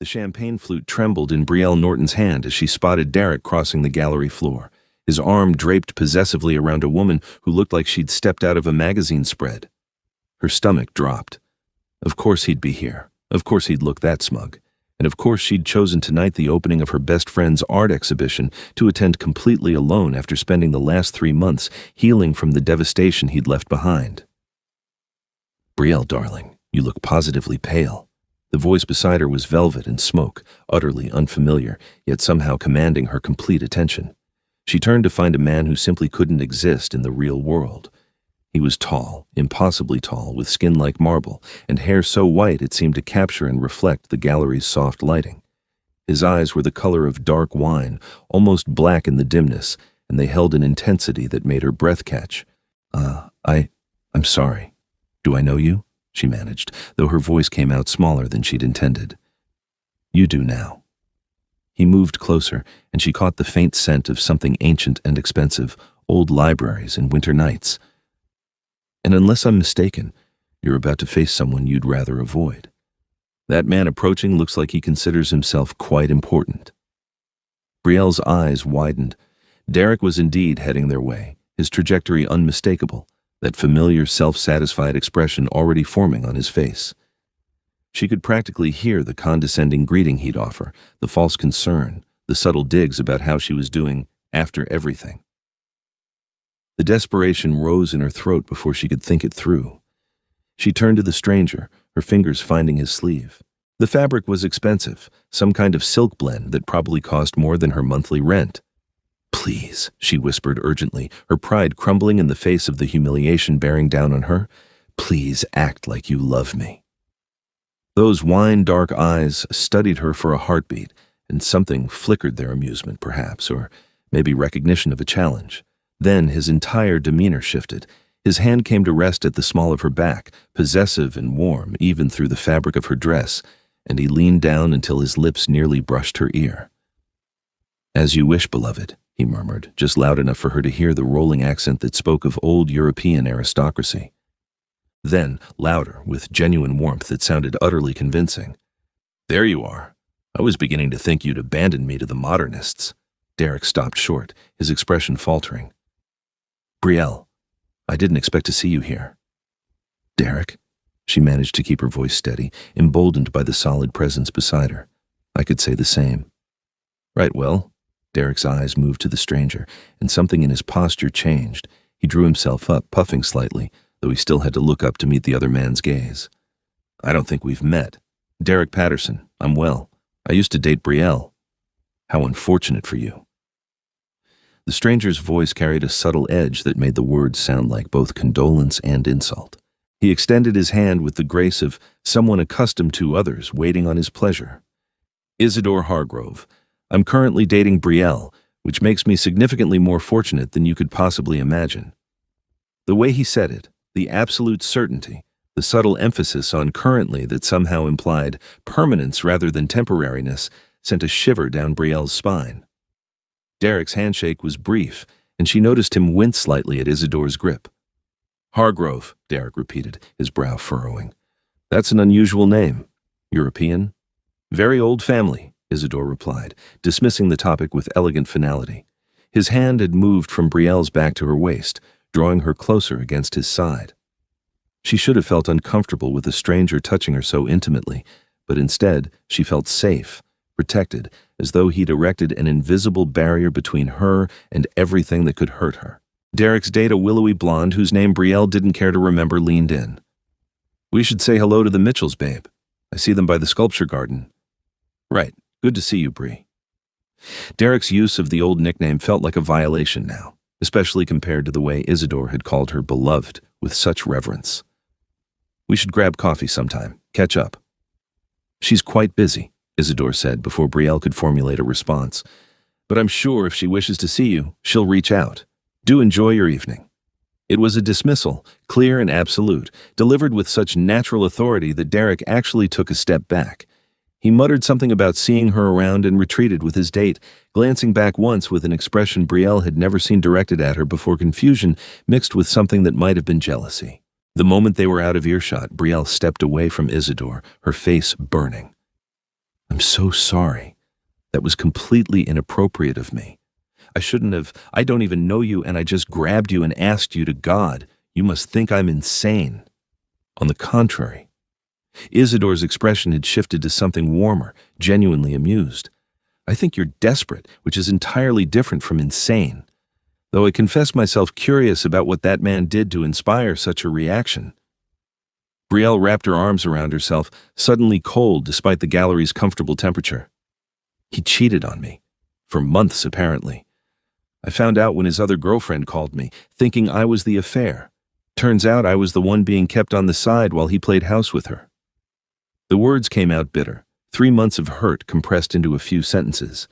The champagne flute trembled in Brielle Norton's hand as she spotted Derek crossing the gallery floor, his arm draped possessively around a woman who looked like she'd stepped out of a magazine spread. Her stomach dropped. Of course he'd be here. Of course he'd look that smug. And of course she'd chosen tonight the opening of her best friend's art exhibition to attend completely alone after spending the last 3 months healing from the devastation he'd left behind. "Brielle, darling, you look positively pale." The voice beside her was velvet and smoke, utterly unfamiliar, yet somehow commanding her complete attention. She turned to find a man who simply couldn't exist in the real world. He was tall, impossibly tall, with skin like marble, and hair so white it seemed to capture and reflect the gallery's soft lighting. His eyes were the color of dark wine, almost black in the dimness, and they held an intensity that made her breath catch. I'm sorry. Do I know you?" she managed, though her voice came out smaller than she'd intended. "You do now." He moved closer, and she caught the faint scent of something ancient and expensive, old libraries and winter nights. "And unless I'm mistaken, you're about to face someone you'd rather avoid. That man approaching looks like he considers himself quite important." Brielle's eyes widened. Derek was indeed heading their way, his trajectory unmistakable, that familiar self-satisfied expression already forming on his face. She could practically hear the condescending greeting he'd offer, the false concern, the subtle digs about how she was doing after everything. The desperation rose in her throat before she could think it through. She turned to the stranger, her fingers finding his sleeve. The fabric was expensive, some kind of silk blend that probably cost more than her monthly rent. "Please," she whispered urgently, her pride crumbling in the face of the humiliation bearing down on her. "Please act like you love me." Those wine-dark eyes studied her for a heartbeat, and something flickered their amusement, perhaps, or maybe recognition of a challenge. Then his entire demeanor shifted. His hand came to rest at the small of her back, possessive and warm, even through the fabric of her dress, and he leaned down until his lips nearly brushed her ear. "As you wish, beloved," he murmured, just loud enough for her to hear the rolling accent that spoke of old European aristocracy. Then, louder, with genuine warmth that sounded utterly convincing. "There you are. I was beginning to think you'd abandoned me to the modernists." Derek stopped short, his expression faltering. "Brielle, I didn't expect to see you here." "Derek?" She managed to keep her voice steady, emboldened by the solid presence beside her. "I could say the same." "Right, well." Derek's eyes moved to the stranger, and something in his posture changed. He drew himself up, puffing slightly, though he still had to look up to meet the other man's gaze. "I don't think we've met. Derek Patterson, I'm well. I used to date Brielle. How unfortunate for you." The stranger's voice carried a subtle edge that made the words sound like both condolence and insult. He extended his hand with the grace of someone accustomed to others waiting on his pleasure. "Isidore Hargrove. I'm currently dating Brielle, which makes me significantly more fortunate than you could possibly imagine." The way he said it, the absolute certainty, the subtle emphasis on currently that somehow implied permanence rather than temporariness, sent a shiver down Brielle's spine. Derek's handshake was brief, and she noticed him wince slightly at Isidore's grip. "Hargrove," Derek repeated, his brow furrowing. "That's an unusual name. European?" "Very old family," Isidore replied, dismissing the topic with elegant finality. His hand had moved from Brielle's back to her waist, drawing her closer against his side. She should have felt uncomfortable with a stranger touching her so intimately, but instead she felt safe, protected, as though he'd erected an invisible barrier between her and everything that could hurt her. Derek's date, a willowy blonde whose name Brielle didn't care to remember, leaned in. "We should say hello to the Mitchells, babe. I see them by the sculpture garden." "Right. Good to see you, Brie." Derek's use of the old nickname felt like a violation now, especially compared to the way Isidore had called her beloved with such reverence. "We should grab coffee sometime, catch up." "She's quite busy," Isidore said before Brielle could formulate a response. "But I'm sure if she wishes to see you, she'll reach out. Do enjoy your evening." It was a dismissal, clear and absolute, delivered with such natural authority that Derek actually took a step back. He muttered something about seeing her around and retreated with his date, glancing back once with an expression Brielle had never seen directed at her before, confusion mixed with something that might have been jealousy. The moment they were out of earshot, Brielle stepped away from Isidore, her face burning. I'm so sorry. That was completely inappropriate of me. I don't even know you, and I just grabbed you and asked you to God. You must think I'm insane. On the contrary. Isidore's expression had shifted to something warmer, genuinely amused. I think you're desperate, which is entirely different from insane. Though I confess myself curious about what that man did to inspire such a reaction. Brielle wrapped her arms around herself, suddenly cold despite the gallery's comfortable temperature. He cheated on me. For months, apparently. I found out when his other girlfriend called me, thinking I was the affair. Turns out I was the one being kept on the side while he played house with her. The words came out bitter, 3 months of hurt compressed into a few sentences.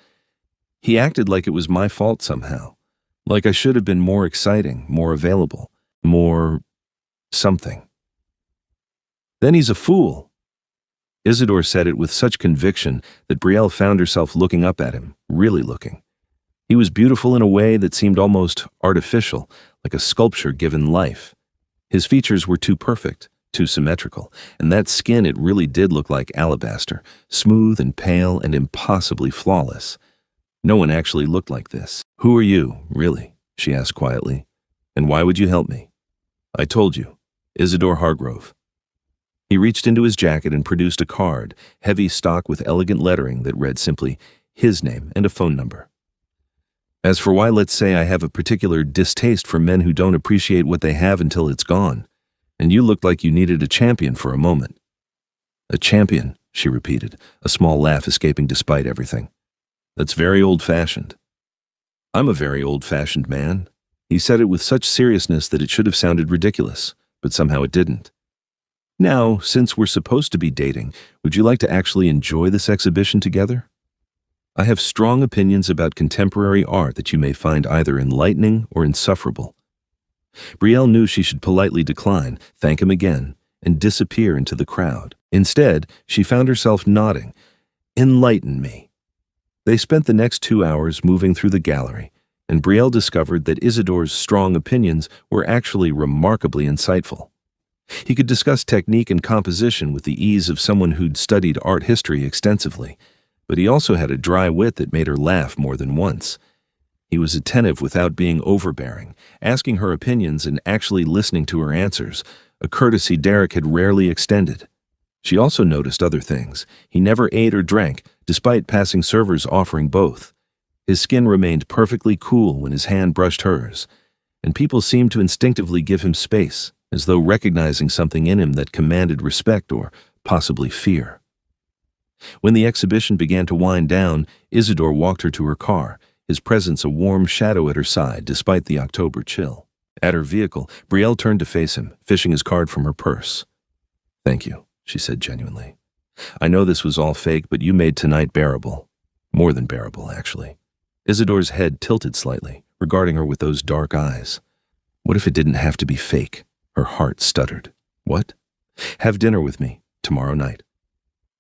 He acted like it was my fault somehow, like I should have been more exciting, more available, more something. Then he's a fool. Isidore said it with such conviction that Brielle found herself looking up at him, really looking. He was beautiful in a way that seemed almost artificial, like a sculpture given life. His features were too perfect, too symmetrical, and that skin, it really did look like alabaster, smooth and pale and impossibly flawless. No one actually looked like this. Who are you, really? She asked quietly. And why would you help me? I told you, Isidore Hargrove. He reached into his jacket and produced a card, heavy stock with elegant lettering that read simply, his name and a phone number. As for why, let's say I have a particular distaste for men who don't appreciate what they have until it's gone. And you looked like you needed a champion for a moment. A champion, she repeated, a small laugh escaping despite everything. That's very old-fashioned. I'm a very old-fashioned man. He said it with such seriousness that it should have sounded ridiculous, but somehow it didn't. Now, since we're supposed to be dating, would you like to actually enjoy this exhibition together? I have strong opinions about contemporary art that you may find either enlightening or insufferable. Brielle knew she should politely decline, thank him again, and disappear into the crowd. Instead, she found herself nodding. Enlighten me. They spent the next 2 hours moving through the gallery, and Brielle discovered that Isidore's strong opinions were actually remarkably insightful. He could discuss technique and composition with the ease of someone who'd studied art history extensively, but he also had a dry wit that made her laugh more than once. He was attentive without being overbearing, asking her opinions and actually listening to her answers, a courtesy Derek had rarely extended. She also noticed other things. He never ate or drank, despite passing servers offering both. His skin remained perfectly cool when his hand brushed hers, and people seemed to instinctively give him space, as though recognizing something in him that commanded respect or possibly fear. When the exhibition began to wind down, Isidore walked her to her car, his presence a warm shadow at her side despite the October chill. At her vehicle, Brielle turned to face him, fishing his card from her purse. Thank you, she said genuinely. I know this was all fake, but you made tonight bearable. More than bearable, actually. Isidore's head tilted slightly, regarding her with those dark eyes. What if it didn't have to be fake? Her heart stuttered. What? Have dinner with me, tomorrow night.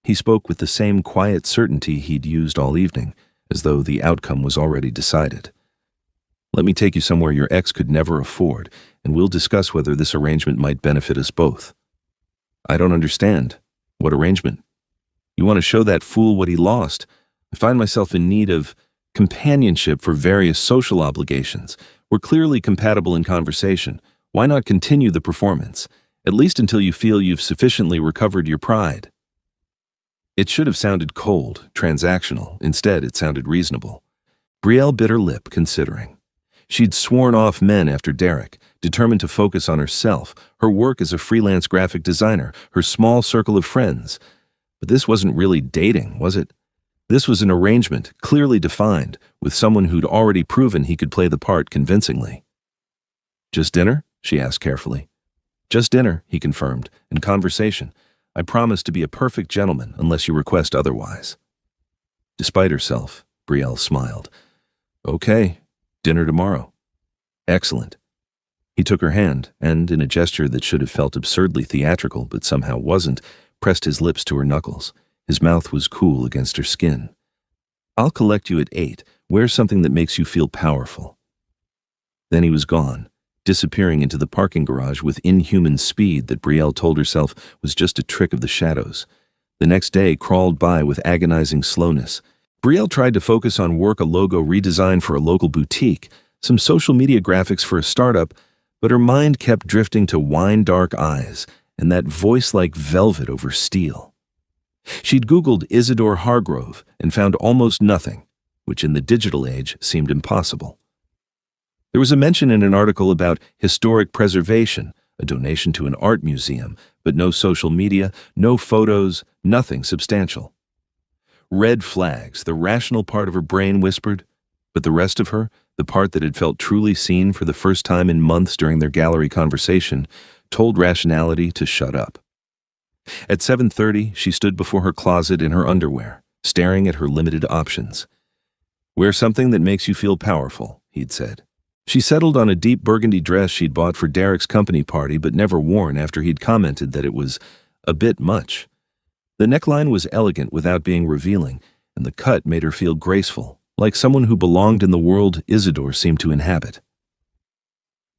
He spoke with the same quiet certainty he'd used all evening, as though the outcome was already decided. Let me take you somewhere your ex could never afford, and we'll discuss whether this arrangement might benefit us both. I don't understand. What arrangement? You want to show that fool what he lost? I find myself in need of companionship for various social obligations. We're clearly compatible in conversation. Why not continue the performance, at least until you feel you've sufficiently recovered your pride? It should have sounded cold, transactional. Instead, it sounded reasonable. Brielle bit her lip, considering. She'd sworn off men after Derek, determined to focus on herself, her work as a freelance graphic designer, her small circle of friends. But this wasn't really dating, was it? This was an arrangement, clearly defined, with someone who'd already proven he could play the part convincingly. Just dinner? She asked carefully. Just dinner, he confirmed, and conversation. I promise to be a perfect gentleman unless you request otherwise. Despite herself, Brielle smiled. Okay, dinner tomorrow. Excellent. He took her hand and, in a gesture that should have felt absurdly theatrical but somehow wasn't, pressed his lips to her knuckles. His mouth was cool against her skin. I'll collect you at 8. Wear something that makes you feel powerful. Then he was gone, disappearing into the parking garage with inhuman speed that Brielle told herself was just a trick of the shadows. The next day crawled by with agonizing slowness. Brielle tried to focus on work, a logo redesign for a local boutique, some social media graphics for a startup, but her mind kept drifting to wine-dark eyes and that voice like velvet over steel. She'd Googled Isidore Hargrove and found almost nothing, which in the digital age seemed impossible. There was a mention in an article about historic preservation, a donation to an art museum, but no social media, no photos, nothing substantial. Red flags, the rational part of her brain whispered, but the rest of her, the part that had felt truly seen for the first time in months during their gallery conversation, told rationality to shut up. At 7:30, she stood before her closet in her underwear, staring at her limited options. "Wear something that makes you feel powerful," he'd said. She settled on a deep burgundy dress she'd bought for Derek's company party but never worn after he'd commented that it was a bit much. The neckline was elegant without being revealing, and the cut made her feel graceful, like someone who belonged in the world Isidore seemed to inhabit.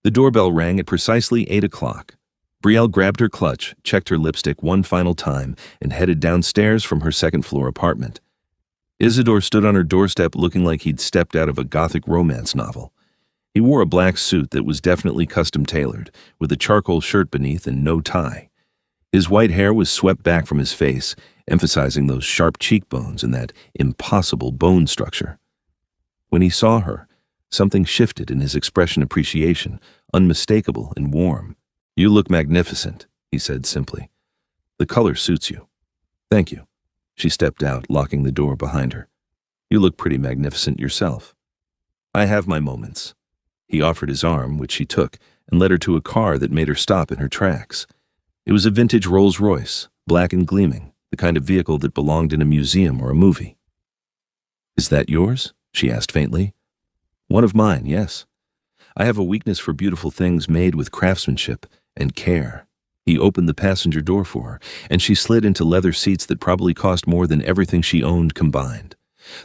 The doorbell rang at precisely 8 o'clock. Brielle grabbed her clutch, checked her lipstick one final time, and headed downstairs from her second-floor apartment. Isidore stood on her doorstep looking like he'd stepped out of a gothic romance novel. He wore a black suit that was definitely custom-tailored, with a charcoal shirt beneath and no tie. His white hair was swept back from his face, emphasizing those sharp cheekbones and that impossible bone structure. When he saw her, something shifted in his expression. Appreciation, unmistakable and warm. "You look magnificent," he said simply. "The color suits you." "Thank you." She stepped out, locking the door behind her. "You look pretty magnificent yourself." "I have my moments." He offered his arm, which she took, and led her to a car that made her stop in her tracks. It was a vintage Rolls-Royce, black and gleaming, the kind of vehicle that belonged in a museum or a movie. "Is that yours?" she asked faintly. "One of mine, yes. I have a weakness for beautiful things made with craftsmanship and care." He opened the passenger door for her, and she slid into leather seats that probably cost more than everything she owned combined.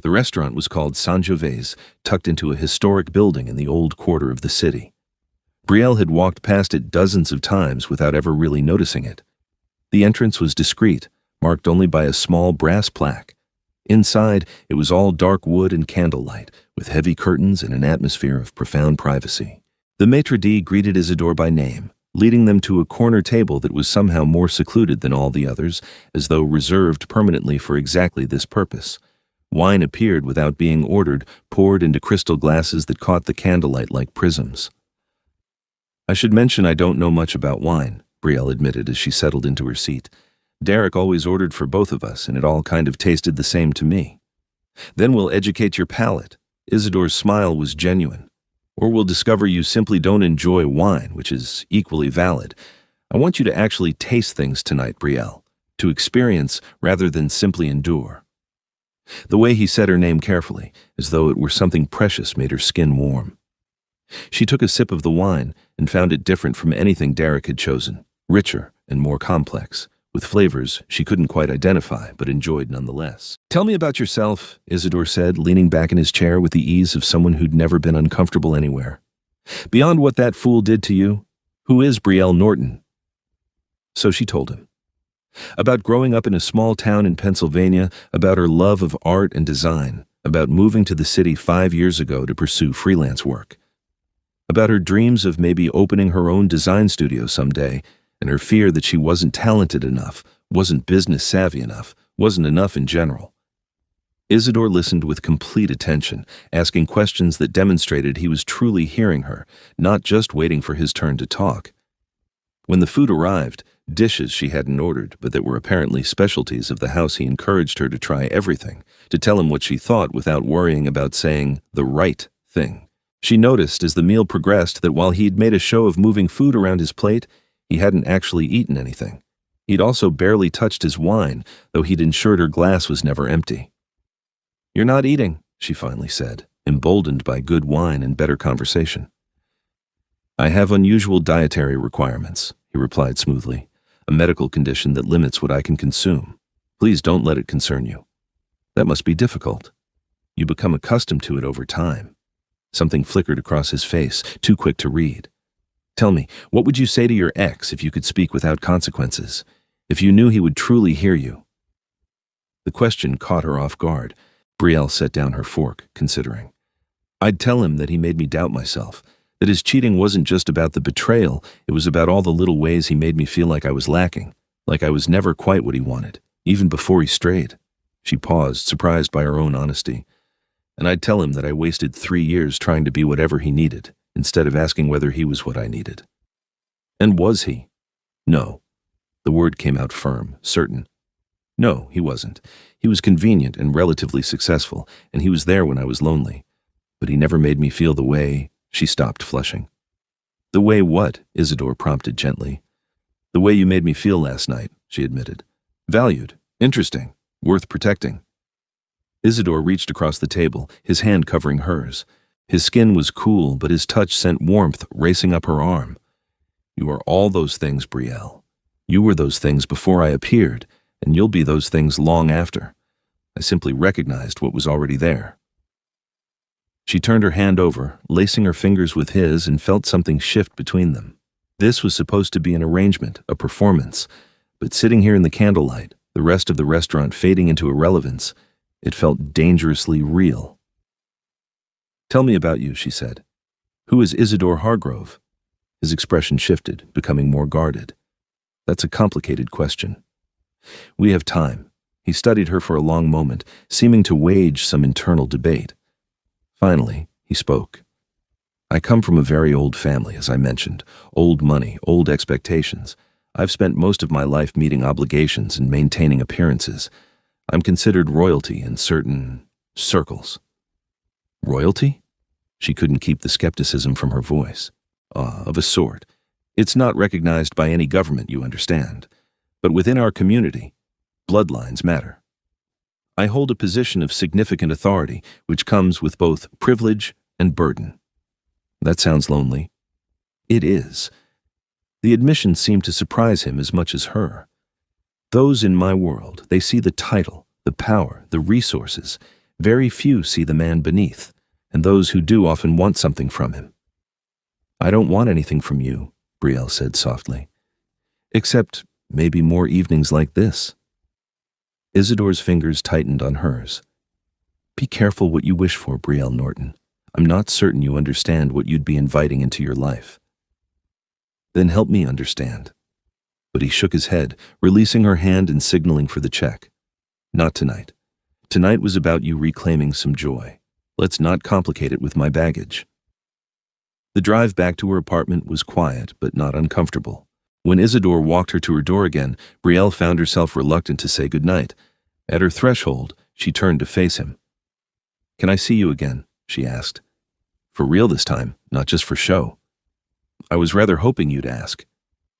The restaurant was called Sangiovese, tucked into a historic building in the old quarter of the city. Brielle had walked past it dozens of times without ever really noticing it. The entrance was discreet, marked only by a small brass plaque. Inside, it was all dark wood and candlelight, with heavy curtains and an atmosphere of profound privacy. The maitre d' greeted Isidore by name, leading them to a corner table that was somehow more secluded than all the others, as though reserved permanently for exactly this purpose. Wine appeared without being ordered, poured into crystal glasses that caught the candlelight like prisms. "I should mention I don't know much about wine," Brielle admitted as she settled into her seat. "Derek always ordered for both of us, and it all kind of tasted the same to me." "Then we'll educate your palate." Isidore's smile was genuine. "Or we'll discover you simply don't enjoy wine, which is equally valid. I want you to actually taste things tonight, Brielle, to experience rather than simply endure." The way he said her name carefully, as though it were something precious, made her skin warm. She took a sip of the wine and found it different from anything Derek had chosen, richer and more complex, with flavors she couldn't quite identify but enjoyed nonetheless. "Tell me about yourself," Isidore said, leaning back in his chair with the ease of someone who'd never been uncomfortable anywhere. "Beyond what that fool did to you, who is Brielle Norton?" So she told him. About growing up in a small town in Pennsylvania, about her love of art and design, about moving to the city 5 years ago to pursue freelance work, about her dreams of maybe opening her own design studio someday, and her fear that she wasn't talented enough, wasn't business savvy enough, wasn't enough in general. Isidore listened with complete attention, asking questions that demonstrated he was truly hearing her, not just waiting for his turn to talk. When the food arrived, dishes she hadn't ordered, but that were apparently specialties of the house, he encouraged her to try everything, to tell him what she thought without worrying about saying the right thing. She noticed as the meal progressed that while he'd made a show of moving food around his plate, he hadn't actually eaten anything. He'd also barely touched his wine, though he'd ensured her glass was never empty. "You're not eating," she finally said, emboldened by good wine and better conversation. "I have unusual dietary requirements," he replied smoothly, "a medical condition that limits what I can consume. Please don't let it concern you." "That must be difficult. You become accustomed to it over time." Something flickered across his face, too quick to read. "Tell me, what would you say to your ex if you could speak without consequences? If you knew he would truly hear you?" The question caught her off guard. Brielle set down her fork, considering. I'd tell him that he made me doubt myself, that his cheating wasn't just about the betrayal, it was about all the little ways he made me feel like I was lacking, like I was never quite what he wanted, even before he strayed. She paused, surprised by her own honesty. And I'd tell him that I wasted 3 years trying to be whatever he needed, instead of asking whether he was what I needed. And was he? No. The word came out firm, certain. No, he wasn't. He was convenient and relatively successful, and he was there when I was lonely. But he never made me feel the way. She stopped, flushing. The way what? Isidore prompted gently. The way you made me feel last night, she admitted. Valued, interesting, worth protecting. Isidore reached across the table, his hand covering hers. His skin was cool, but his touch sent warmth racing up her arm. You are all those things, Brielle. You were those things before I appeared, and you'll be those things long after. I simply recognized what was already there. She turned her hand over, lacing her fingers with his, and felt something shift between them. This was supposed to be an arrangement, a performance, but sitting here in the candlelight, the rest of the restaurant fading into irrelevance, it felt dangerously real. Tell me about you, she said. Who is Isidore Hargrove? His expression shifted, becoming more guarded. That's a complicated question. We have time. He studied her for a long moment, seeming to wage some internal debate. Finally, he spoke. I come from a very old family, as I mentioned. Old money, old expectations. I've spent most of my life meeting obligations and maintaining appearances. I'm considered royalty in certain circles. Royalty? She couldn't keep the skepticism from her voice. Of a sort. It's not recognized by any government, you understand. But within our community, bloodlines matter. I hold a position of significant authority, which comes with both privilege and burden. That sounds lonely. It is. The admission seemed to surprise him as much as her. Those in my world, they see the title, the power, the resources. Very few see the man beneath, and those who do often want something from him. I don't want anything from you, Brielle said softly. Except maybe more evenings like this. Isidore's fingers tightened on hers. Be careful what you wish for, Brielle Norton. I'm not certain you understand what you'd be inviting into your life. Then help me understand. But he shook his head, releasing her hand and signaling for the check. Not tonight. Tonight was about you reclaiming some joy. Let's not complicate it with my baggage. The drive back to her apartment was quiet, but not uncomfortable. When Isidore walked her to her door again, Brielle found herself reluctant to say goodnight. At her threshold, she turned to face him. Can I see you again? She asked. For real this time, not just for show. I was rather hoping you'd ask.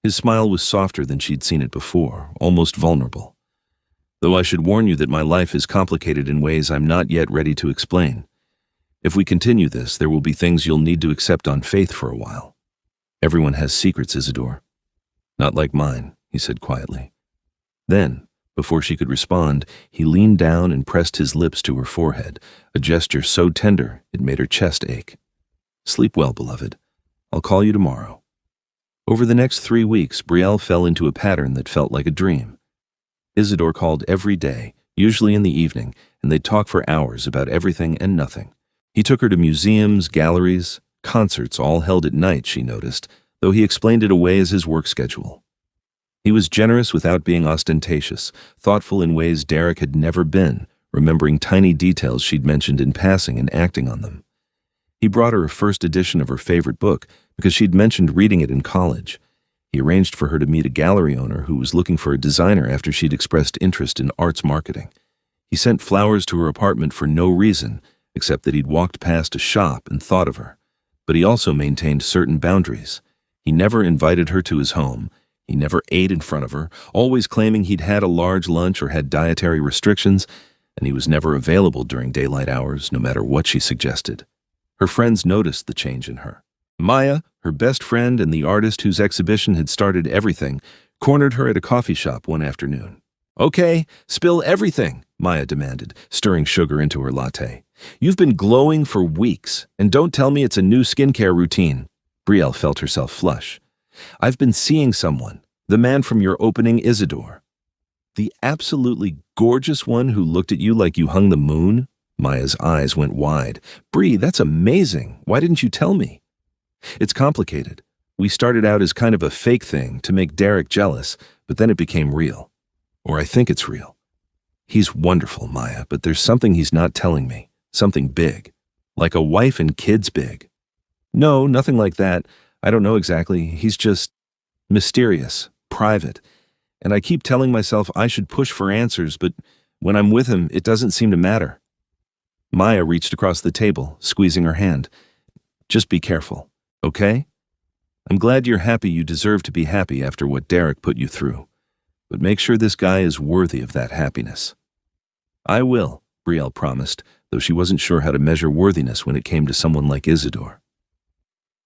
His smile was softer than she'd seen it before, almost vulnerable. Though I should warn you that my life is complicated in ways I'm not yet ready to explain. If we continue this, there will be things you'll need to accept on faith for a while. Everyone has secrets, Isidore. Not like mine, he said quietly. Then, before she could respond, he leaned down and pressed his lips to her forehead, a gesture so tender it made her chest ache. Sleep well, beloved. I'll call you tomorrow. Over the next 3 weeks, Brielle fell into a pattern that felt like a dream. Isidore called every day, usually in the evening, and they'd talk for hours about everything and nothing. He took her to museums, galleries, concerts, all held at night, she noticed, though he explained it away as his work schedule. He was generous without being ostentatious, thoughtful in ways Derek had never been, remembering tiny details she'd mentioned in passing and acting on them. He brought her a first edition of her favorite book because she'd mentioned reading it in college. He arranged for her to meet a gallery owner who was looking for a designer after she'd expressed interest in arts marketing. He sent flowers to her apartment for no reason, except that he'd walked past a shop and thought of her. But he also maintained certain boundaries. He never invited her to his home. He never ate in front of her, always claiming he'd had a large lunch or had dietary restrictions, and he was never available during daylight hours, no matter what she suggested. Her friends noticed the change in her. Maya, her best friend and the artist whose exhibition had started everything, cornered her at a coffee shop one afternoon. Okay, spill everything, Maya demanded, stirring sugar into her latte. You've been glowing for weeks, and don't tell me it's a new skincare routine. Brielle felt herself flush. I've been seeing someone, the man from your opening, Isidore. The absolutely gorgeous one who looked at you like you hung the moon? Maya's eyes went wide. Bree, that's amazing. Why didn't you tell me? It's complicated. We started out as kind of a fake thing to make Derek jealous, but then it became real. Or I think it's real. He's wonderful, Maya, but there's something he's not telling me. Something big. Like a wife and kids big. No, nothing like that. I don't know exactly. He's just mysterious, private. And I keep telling myself I should push for answers, but when I'm with him, it doesn't seem to matter. Maya reached across the table, squeezing her hand. Just be careful, okay? I'm glad you're happy you deserve to be happy after what Derek put you through. But make sure this guy is worthy of that happiness. I will, Brielle promised, though she wasn't sure how to measure worthiness when it came to someone like Isidore.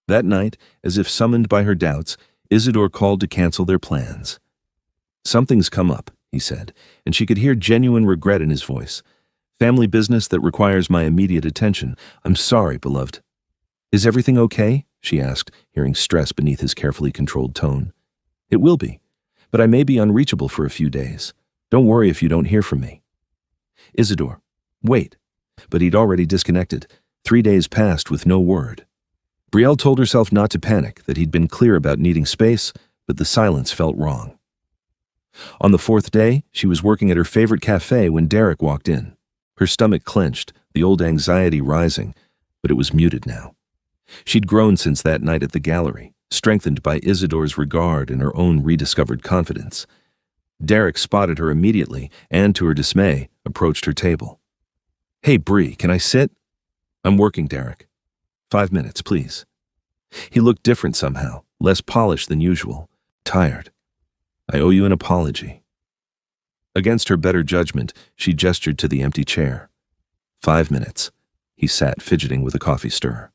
That night, as if summoned by her doubts, Isidore called to cancel their plans. Something's come up, he said, and she could hear genuine regret in his voice. Family business that requires my immediate attention. I'm sorry, beloved. Is everything okay? She asked, hearing stress beneath his carefully controlled tone. It will be, but I may be unreachable for a few days. Don't worry if you don't hear from me. Isidore, wait. But he'd already disconnected. 3 days passed with no word. Brielle told herself not to panic, that he'd been clear about needing space, but the silence felt wrong. On the 4th day, she was working at her favorite cafe when Derek walked in. Her stomach clenched, the old anxiety rising, but it was muted now. She'd grown since that night at the gallery, strengthened by Isidore's regard and her own rediscovered confidence. Derek spotted her immediately and, to her dismay, approached her table. Hey, Bree, can I sit? I'm working, Derek. 5 minutes, please. He looked different somehow, less polished than usual, tired. I owe you an apology. Against her better judgment, she gestured to the empty chair. 5 minutes. He sat, fidgeting with a coffee stir.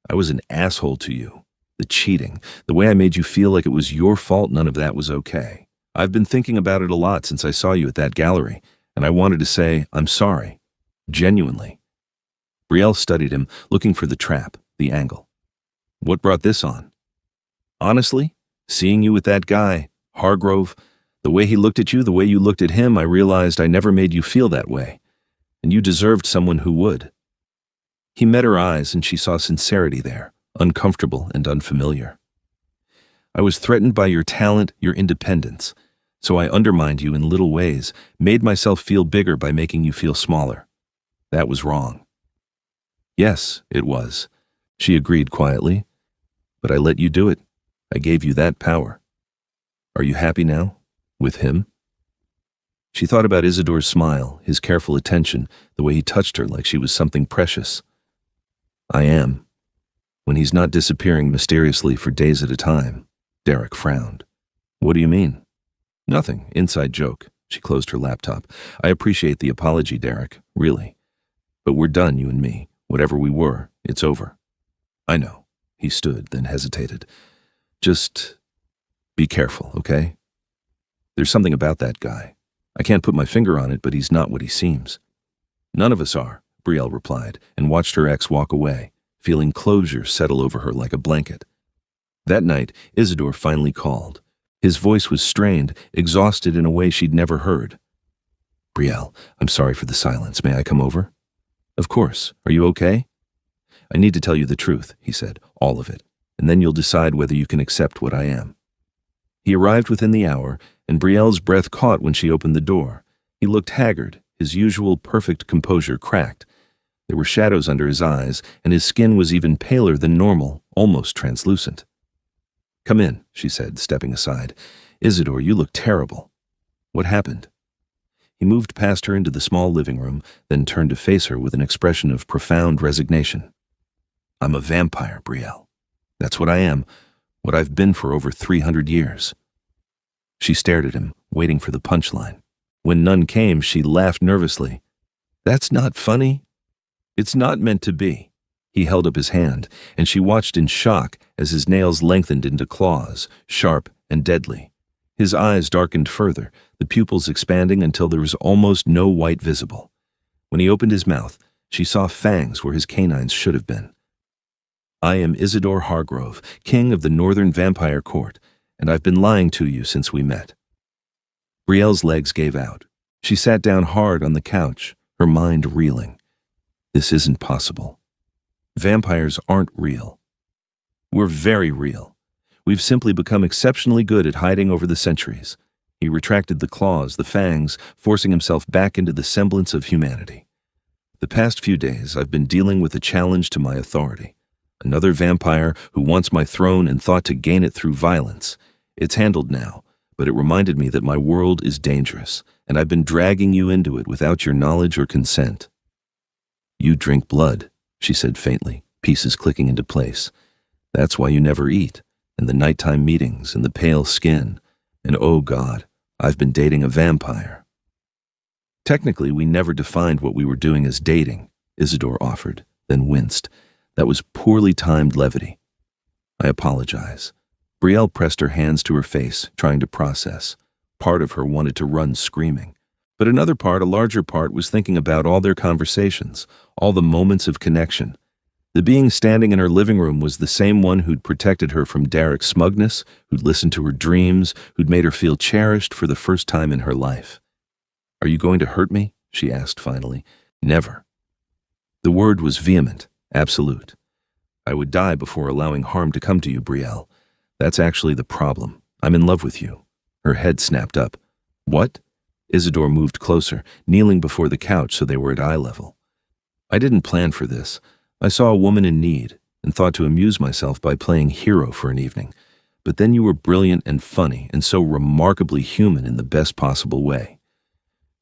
I was an asshole to you. The cheating, the way I made you feel like it was your fault, none of that was okay. I've been thinking about it a lot since I saw you at that gallery, and I wanted to say, I'm sorry. Genuinely. Brielle studied him, looking for the trap, the angle. What brought this on? Honestly, seeing you with that guy, Hargrove, the way he looked at you, the way you looked at him, I realized I never made you feel that way, and you deserved someone who would. He met her eyes, and she saw sincerity there, uncomfortable and unfamiliar. I was threatened by your talent, your independence, so I undermined you in little ways, made myself feel bigger by making you feel smaller. That was wrong. Yes, it was, she agreed quietly, but I let you do it. I gave you that power. Are you happy now? With him? She thought about Isidore's smile, his careful attention, the way he touched her like she was something precious. I am. When he's not disappearing mysteriously for days at a time. Derek frowned. What do you mean? Nothing. Inside joke. She closed her laptop. I appreciate the apology, Derek. Really. But we're done, you and me. Whatever we were, it's over. I know. He stood, then hesitated. Just be careful, okay? There's something about that guy. I can't put my finger on it, but he's not what he seems. None of us are, Brielle replied, and watched her ex walk away, feeling closure settle over her like a blanket. That night, Isidore finally called. His voice was strained, exhausted in a way she'd never heard. Brielle, I'm sorry for the silence. May I come over? Of course. Are you okay? I need to tell you the truth, he said, all of it, and then you'll decide whether you can accept what I am. He arrived within the hour, and Brielle's breath caught when she opened the door. He looked haggard, his usual perfect composure cracked. There were shadows under his eyes, and his skin was even paler than normal, almost translucent. Come in, she said, stepping aside. Isidore, you look terrible. What happened? He moved past her into the small living room, then turned to face her with an expression of profound resignation. I'm a vampire, Brielle. That's what I am, what I've been for over 300 years. She stared at him, waiting for the punchline. When none came, she laughed nervously. That's not funny. It's not meant to be. He held up his hand, and she watched in shock as his nails lengthened into claws, sharp and deadly. His eyes darkened further, the pupils expanding until there was almost no white visible. When he opened his mouth, she saw fangs where his canines should have been. I am Isidore Hargrove, king of the Northern Vampire Court, and I've been lying to you since we met. Brielle's legs gave out. She sat down hard on the couch, her mind reeling. This isn't possible. Vampires aren't real. We're very real. We've simply become exceptionally good at hiding over the centuries. He retracted the claws, the fangs, forcing himself back into the semblance of humanity. The past few days, I've been dealing with a challenge to my authority. Another vampire who wants my throne and thought to gain it through violence. It's handled now, but it reminded me that my world is dangerous, and I've been dragging you into it without your knowledge or consent. You drink blood, she said faintly, pieces clicking into place. That's why you never eat, and the nighttime meetings, and the pale skin. And oh God, I've been dating a vampire. Technically, we never defined what we were doing as dating, Isidore offered, then winced. That was poorly timed levity. I apologize. Brielle pressed her hands to her face, trying to process. Part of her wanted to run screaming. But another part, a larger part, was thinking about all their conversations, all the moments of connection. The being standing in her living room was the same one who'd protected her from Derek's smugness, who'd listened to her dreams, who'd made her feel cherished for the first time in her life. Are you going to hurt me? She asked finally. Never. The word was vehement, absolute. I would die before allowing harm to come to you, Brielle. That's actually the problem. I'm in love with you. Her head snapped up. What? Isidore moved closer, kneeling before the couch so they were at eye level. I didn't plan for this. I saw a woman in need and thought to amuse myself by playing hero for an evening. But then you were brilliant and funny and so remarkably human in the best possible way.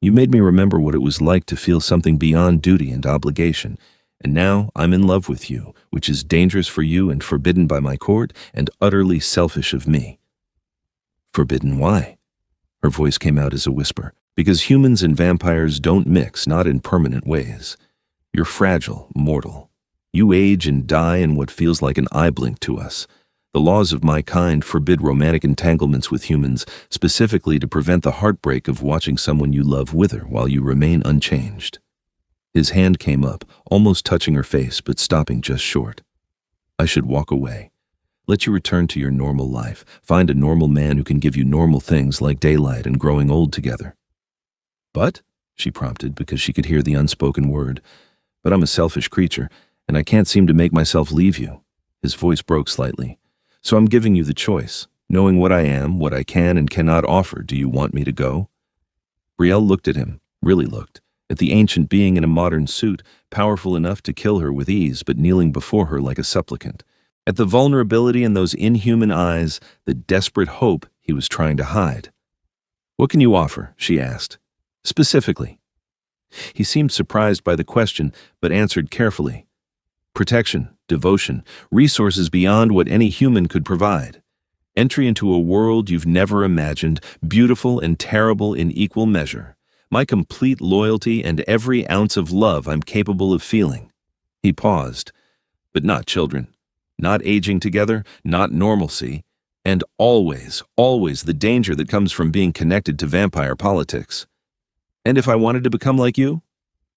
You made me remember what it was like to feel something beyond duty and obligation. And now I'm in love with you, which is dangerous for you and forbidden by my court and utterly selfish of me. Forbidden why? Her voice came out as a whisper. Because humans and vampires don't mix, not in permanent ways. You're fragile, mortal. You age and die in what feels like an eye blink to us. The laws of my kind forbid romantic entanglements with humans, specifically to prevent the heartbreak of watching someone you love wither while you remain unchanged. His hand came up, almost touching her face, but stopping just short. I should walk away. Let you return to your normal life. Find a normal man who can give you normal things like daylight and growing old together. But, she prompted because she could hear the unspoken word, but I'm a selfish creature, and I can't seem to make myself leave you. His voice broke slightly. So I'm giving you the choice. Knowing what I am, what I can and cannot offer, do you want me to go? Brielle looked at him, really looked, at the ancient being in a modern suit, powerful enough to kill her with ease but kneeling before her like a supplicant. At the vulnerability in those inhuman eyes, the desperate hope he was trying to hide. What can you offer? She asked. Specifically. He seemed surprised by the question, but answered carefully. Protection, devotion, resources beyond what any human could provide. Entry into a world you've never imagined, beautiful and terrible in equal measure. My complete loyalty and every ounce of love I'm capable of feeling. He paused. But not children. Not aging together, not normalcy. And always, always the danger that comes from being connected to vampire politics. And if I wanted to become like you?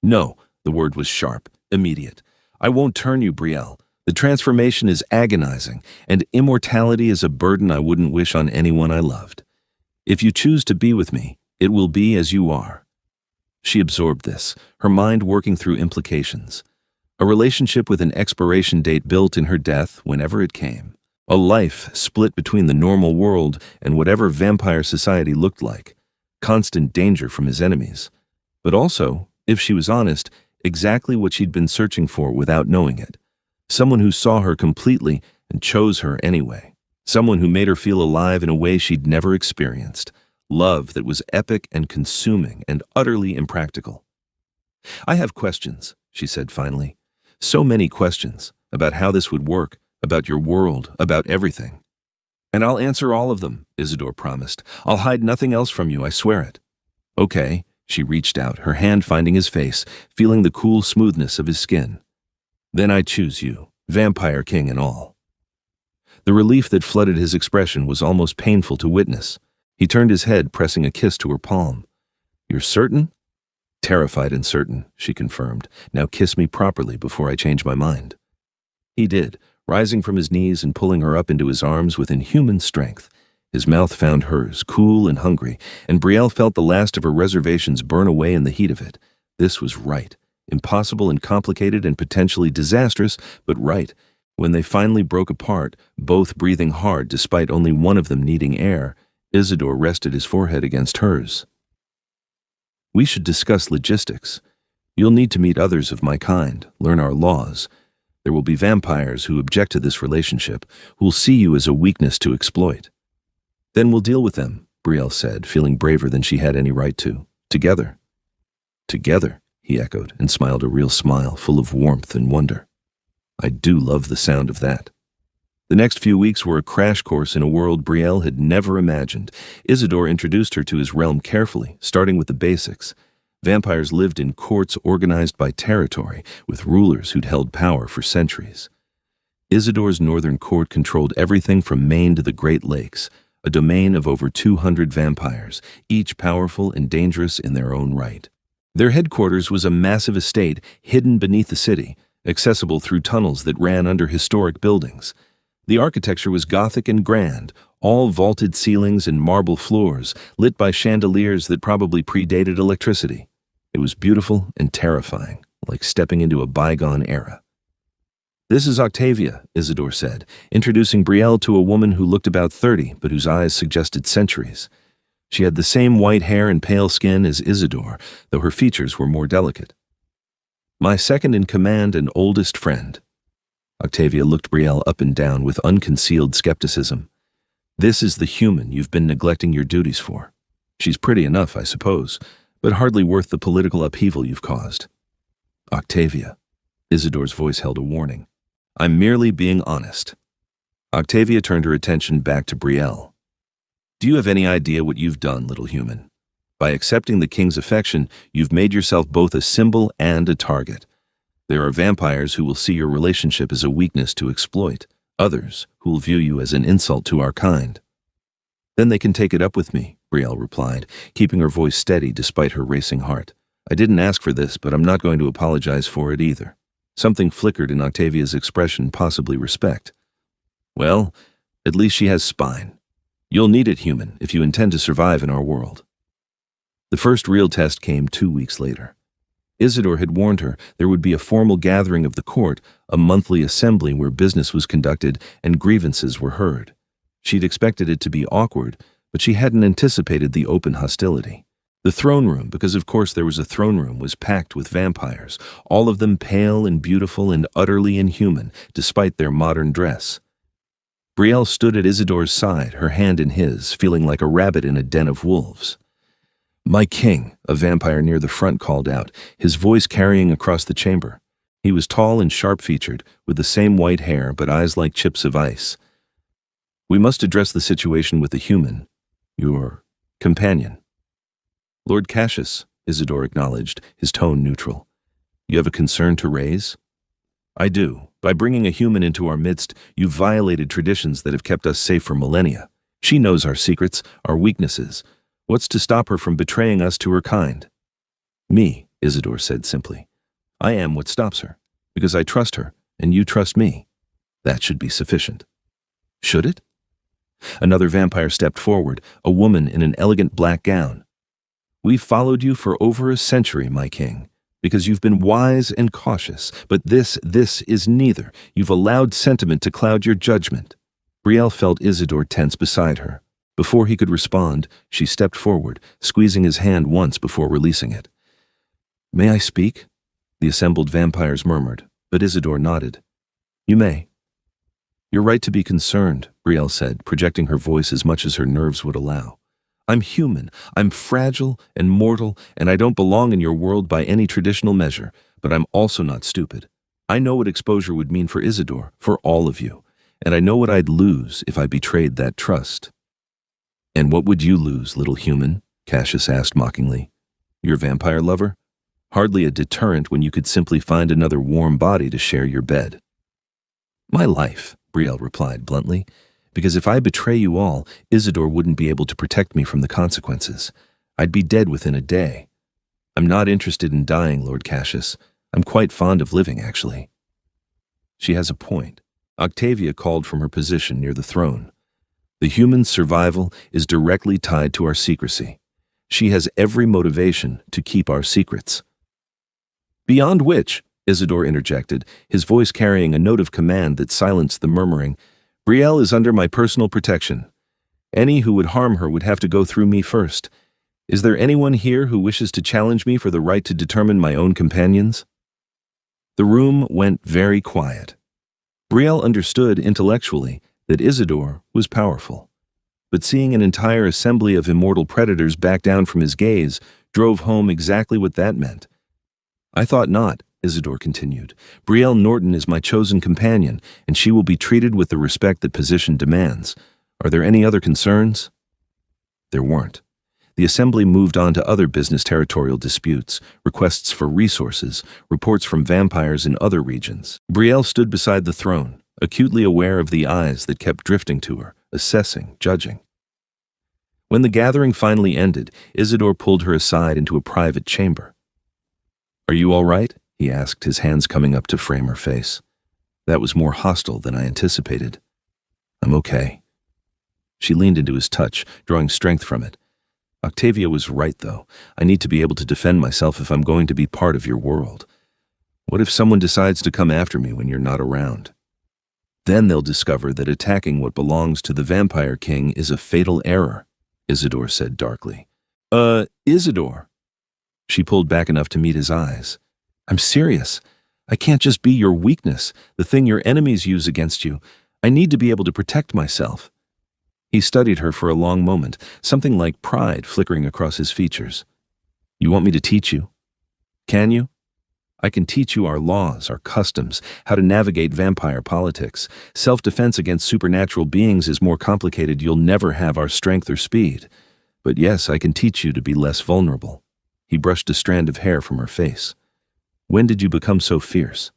No, the word was sharp, immediate. I won't turn you, Brielle. The transformation is agonizing, and immortality is a burden I wouldn't wish on anyone I loved. If you choose to be with me, it will be as you are. She absorbed this, her mind working through implications. A relationship with an expiration date built in her death whenever it came. A life split between the normal world and whatever vampire society looked like. Constant danger from his enemies. But also, if she was honest, exactly what she'd been searching for without knowing it. Someone who saw her completely and chose her anyway. Someone who made her feel alive in a way she'd never experienced. Love that was epic and consuming and utterly impractical. I have questions, she said finally. So many questions about how this would work, about your world, about everything. And I'll answer all of them, Isidore promised. I'll hide nothing else from you, I swear it. Okay, she reached out, her hand finding his face, feeling the cool smoothness of his skin. Then I choose you, vampire king and all. The relief that flooded his expression was almost painful to witness. He turned his head, pressing a kiss to her palm. You're certain? Terrified and certain, she confirmed. Now kiss me properly before I change my mind. He did, rising from his knees and pulling her up into his arms with inhuman strength. His mouth found hers, cool and hungry, and Brielle felt the last of her reservations burn away in the heat of it. This was right. Impossible and complicated and potentially disastrous, but right. When they finally broke apart, both breathing hard despite only one of them needing air, Isidore rested his forehead against hers. "We should discuss logistics. You'll need to meet others of my kind, learn our laws. There will be vampires who object to this relationship, who'll see you as a weakness to exploit. Then we'll deal with them," Brielle said, feeling braver than she had any right to. "Together." "Together," he echoed, and smiled a real smile, full of warmth and wonder. "I do love the sound of that." The next few weeks were a crash course in a world Brielle had never imagined. Isidore introduced her to his realm carefully, starting with the basics. Vampires lived in courts organized by territory, with rulers who'd held power for centuries. Isidore's northern court controlled everything from Maine to the Great Lakes, a domain of over 200 vampires, each powerful and dangerous in their own right. Their headquarters was a massive estate hidden beneath the city, accessible through tunnels that ran under historic buildings. The architecture was Gothic and grand, all vaulted ceilings and marble floors, lit by chandeliers that probably predated electricity. It was beautiful and terrifying, like stepping into a bygone era. "This is Octavia," Isidore said, introducing Brielle to a woman who looked about 30, but whose eyes suggested centuries. She had the same white hair and pale skin as Isidore, though her features were more delicate. "My second-in-command and oldest friend." Octavia looked Brielle up and down with unconcealed skepticism. "This is the human you've been neglecting your duties for. She's pretty enough, I suppose, but hardly worth the political upheaval you've caused." "Octavia," Isidore's voice held a warning. "I'm merely being honest." Octavia turned her attention back to Brielle. "Do you have any idea what you've done, little human? By accepting the king's affection, you've made yourself both a symbol and a target. There are vampires who will see your relationship as a weakness to exploit, others who will view you as an insult to our kind." "Then they can take it up with me," Brielle replied, keeping her voice steady despite her racing heart. "I didn't ask for this, but I'm not going to apologize for it either." Something flickered in Octavia's expression, possibly respect. "Well, at least she has spine. You'll need it, human, if you intend to survive in our world." The first real test came 2 weeks later. Isidore had warned her there would be a formal gathering of the court, a monthly assembly where business was conducted and grievances were heard. She'd expected it to be awkward, but she hadn't anticipated the open hostility. The throne room, because of course there was a throne room, was packed with vampires, all of them pale and beautiful and utterly inhuman, despite their modern dress. Brielle stood at Isidore's side, her hand in his, feeling like a rabbit in a den of wolves. "My king," a vampire near the front called out, his voice carrying across the chamber. He was tall and sharp-featured, with the same white hair but eyes like chips of ice. "We must address the situation with the human, your companion." "Lord Cassius," Isidore acknowledged, his tone neutral. "You have a concern to raise?" "I do. By bringing a human into our midst, you've violated traditions that have kept us safe for millennia. She knows our secrets, our weaknesses. What's to stop her from betraying us to her kind?" "Me," Isidore said simply. "I am what stops her, because I trust her, and you trust me. That should be sufficient." "Should it?" Another vampire stepped forward, a woman in an elegant black gown. "We've followed you for over a century, my king, because you've been wise and cautious, but this is neither. You've allowed sentiment to cloud your judgment." Brielle felt Isidore tense beside her. Before he could respond, she stepped forward, squeezing his hand once before releasing it. "May I speak?" the assembled vampires murmured, but Isidore nodded. "You may." "You're right to be concerned," Brielle said, projecting her voice as much as her nerves would allow. "I'm human, I'm fragile and mortal, and I don't belong in your world by any traditional measure, but I'm also not stupid. I know what exposure would mean for Isidore, for all of you, and I know what I'd lose if I betrayed that trust." "And what would you lose, little human?" Cassius asked mockingly. "Your vampire lover? Hardly a deterrent when you could simply find another warm body to share your bed." "My life," Brielle replied bluntly, "because if I betray you all, Isidore wouldn't be able to protect me from the consequences. I'd be dead within a day. I'm not interested in dying, Lord Cassius. I'm quite fond of living, actually." She has a point. Octavia called from her position near the throne. The human's survival is directly tied to our secrecy. She has every motivation to keep our secrets. Beyond which, Isidore interjected, his voice carrying a note of command that silenced the murmuring, Brielle is under my personal protection. Any who would harm her would have to go through me first. Is there anyone here who wishes to challenge me for the right to determine my own companions? The room went very quiet. Brielle understood intellectually that Isidore was powerful, but seeing an entire assembly of immortal predators back down from his gaze drove home exactly what that meant. I thought not, Isidore continued. Brielle Norton is my chosen companion, and she will be treated with the respect that position demands. Are there any other concerns? There weren't. The assembly moved on to other business territorial disputes, requests for resources, reports from vampires in other regions. Brielle stood beside the throne, acutely aware of the eyes that kept drifting to her, assessing, judging. When the gathering finally ended, Isidore pulled her aside into a private chamber. Are you all right? He asked, his hands coming up to frame her face. That was more hostile than I anticipated. I'm okay. She leaned into his touch, drawing strength from it. Octavia was right, though. I need to be able to defend myself if I'm going to be part of your world. What if someone decides to come after me when you're not around? Then they'll discover that attacking what belongs to the Vampire King is a fatal error, Isidore said darkly. Isidore. She pulled back enough to meet his eyes. I'm serious. I can't just be your weakness, the thing your enemies use against you. I need to be able to protect myself. He studied her for a long moment, something like pride flickering across his features. You want me to teach you? Can you? I can teach you our laws, our customs, how to navigate vampire politics. Self-defense against supernatural beings is more complicated. You'll never have our strength or speed. But yes, I can teach you to be less vulnerable. He brushed a strand of hair from her face. When did you become so fierce?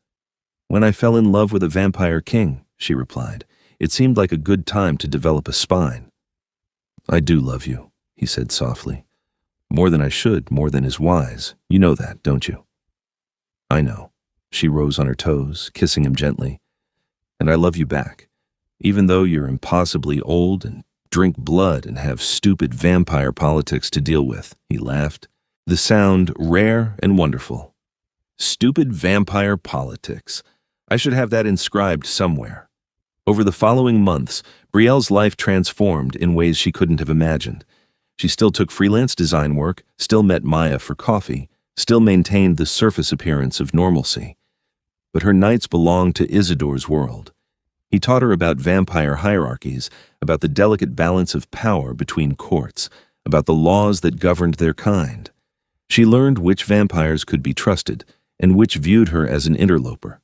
When I fell in love with a vampire king, she replied. It seemed like a good time to develop a spine. I do love you, he said softly. More than I should, more than is wise. You know that, don't you? I know. She rose on her toes, kissing him gently. And I love you back, even though you're impossibly old and drink blood and have stupid vampire politics to deal with, he laughed. The sound rare and wonderful. Stupid vampire politics. I should have that inscribed somewhere. Over the following months, Brielle's life transformed in ways she couldn't have imagined. She still took freelance design work, still met Maya for coffee, still maintained the surface appearance of normalcy. But her nights belonged to Isidore's world. He taught her about vampire hierarchies, about the delicate balance of power between courts, about the laws that governed their kind. She learned which vampires could be trusted and which viewed her as an interloper.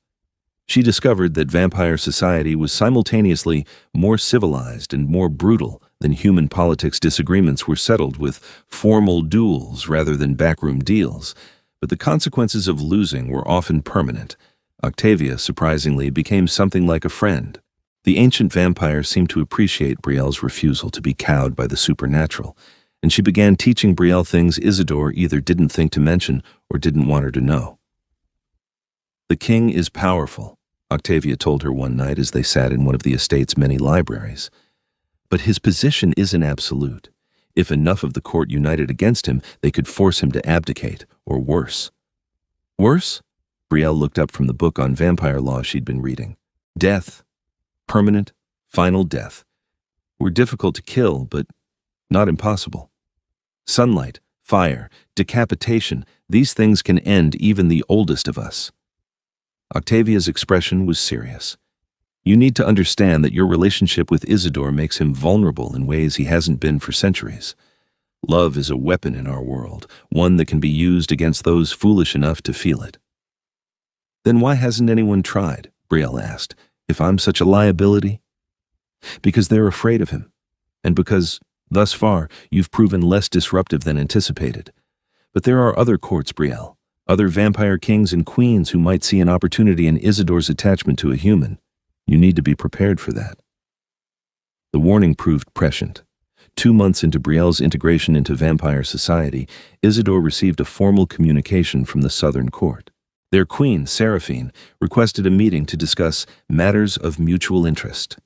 She discovered that vampire society was simultaneously more civilized and more brutal than human politics. Disagreements were settled with formal duels rather than backroom deals, but the consequences of losing were often permanent. Octavia, surprisingly, became something like a friend. The ancient vampire seemed to appreciate Brielle's refusal to be cowed by the supernatural, and she began teaching Brielle things Isidore either didn't think to mention or didn't want her to know. The king is powerful, Octavia told her one night as they sat in one of the estate's many libraries. But his position isn't absolute. If enough of the court united against him, they could force him to abdicate, or worse. Worse? Brielle looked up from the book on vampire law she'd been reading. Death. Permanent, final death. Were difficult to kill, but not impossible. Sunlight, fire, decapitation, these things can end even the oldest of us. Octavia's expression was serious. You need to understand that your relationship with Isidore makes him vulnerable in ways he hasn't been for centuries. Love is a weapon in our world, one that can be used against those foolish enough to feel it. Then why hasn't anyone tried? Brielle asked. If I'm such a liability? Because they're afraid of him, and because, thus far, you've proven less disruptive than anticipated. But there are other courts, Brielle. Other vampire kings and queens who might see an opportunity in Isidore's attachment to a human. You need to be prepared for that. The warning proved prescient. 2 months into Brielle's integration into vampire society, Isidore received a formal communication from the Southern Court. Their queen, Seraphine, requested a meeting to discuss matters of mutual interest.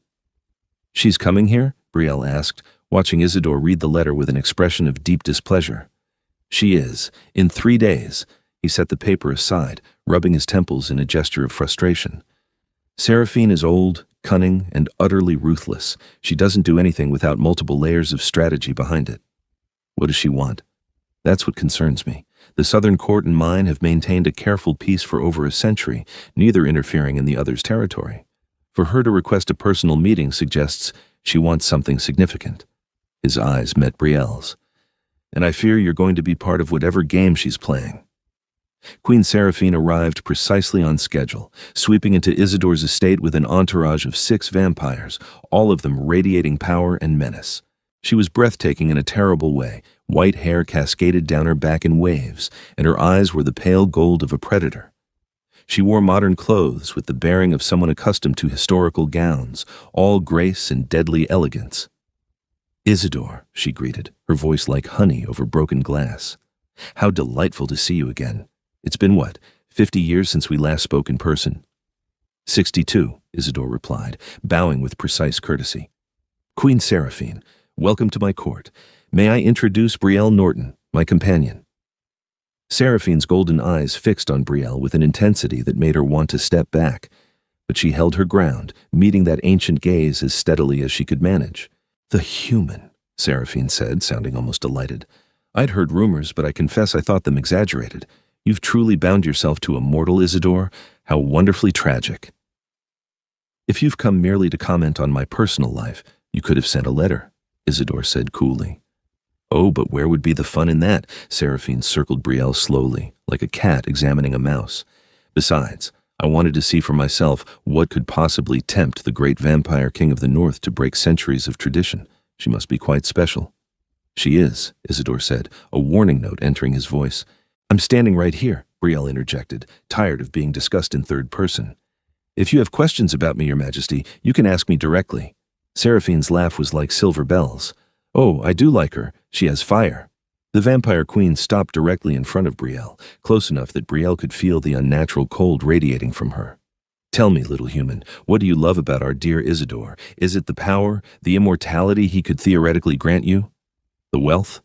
She's coming here? Brielle asked, watching Isidore read the letter with an expression of deep displeasure. She is. In 3 days. He set the paper aside, rubbing his temples in a gesture of frustration. Seraphine is old, cunning, and utterly ruthless. She doesn't do anything without multiple layers of strategy behind it. What does she want? That's what concerns me. The Southern Court and mine have maintained a careful peace for over a century, neither interfering in the other's territory. For her to request a personal meeting suggests she wants something significant. His eyes met Brielle's. And I fear you're going to be part of whatever game she's playing. Queen Seraphine arrived precisely on schedule, sweeping into Isidore's estate with an entourage of 6 vampires, all of them radiating power and menace. She was breathtaking in a terrible way. White hair cascaded down her back in waves, and her eyes were the pale gold of a predator. She wore modern clothes with the bearing of someone accustomed to historical gowns, all grace and deadly elegance. "Isidore," she greeted, her voice like honey over broken glass. "How delightful to see you again. It's been, 50 years since we last spoke in person?" 62, Isidore replied, bowing with precise courtesy. "Queen Seraphine, welcome to my court. May I introduce Brielle Norton, my companion?" Seraphine's golden eyes fixed on Brielle with an intensity that made her want to step back, but she held her ground, meeting that ancient gaze as steadily as she could manage. "The human," Seraphine said, sounding almost delighted. "I'd heard rumors, but I confess I thought them exaggerated. You've truly bound yourself to a mortal, Isidore. How wonderfully tragic." "If you've come merely to comment on my personal life, you could have sent a letter," Isidore said coolly. "Oh, but where would be the fun in that?" Seraphine circled Brielle slowly, like a cat examining a mouse. "Besides, I wanted to see for myself what could possibly tempt the great vampire king of the North to break centuries of tradition. She must be quite special." "She is," Isidore said, a warning note entering his voice. "I'm standing right here," Brielle interjected, tired of being discussed in third person. "If you have questions about me, Your Majesty, you can ask me directly." Seraphine's laugh was like silver bells. "Oh, I do like her. She has fire." The vampire queen stopped directly in front of Brielle, close enough that Brielle could feel the unnatural cold radiating from her. "Tell me, little human, what do you love about our dear Isidore? Is it the power, the immortality he could theoretically grant you? The wealth?"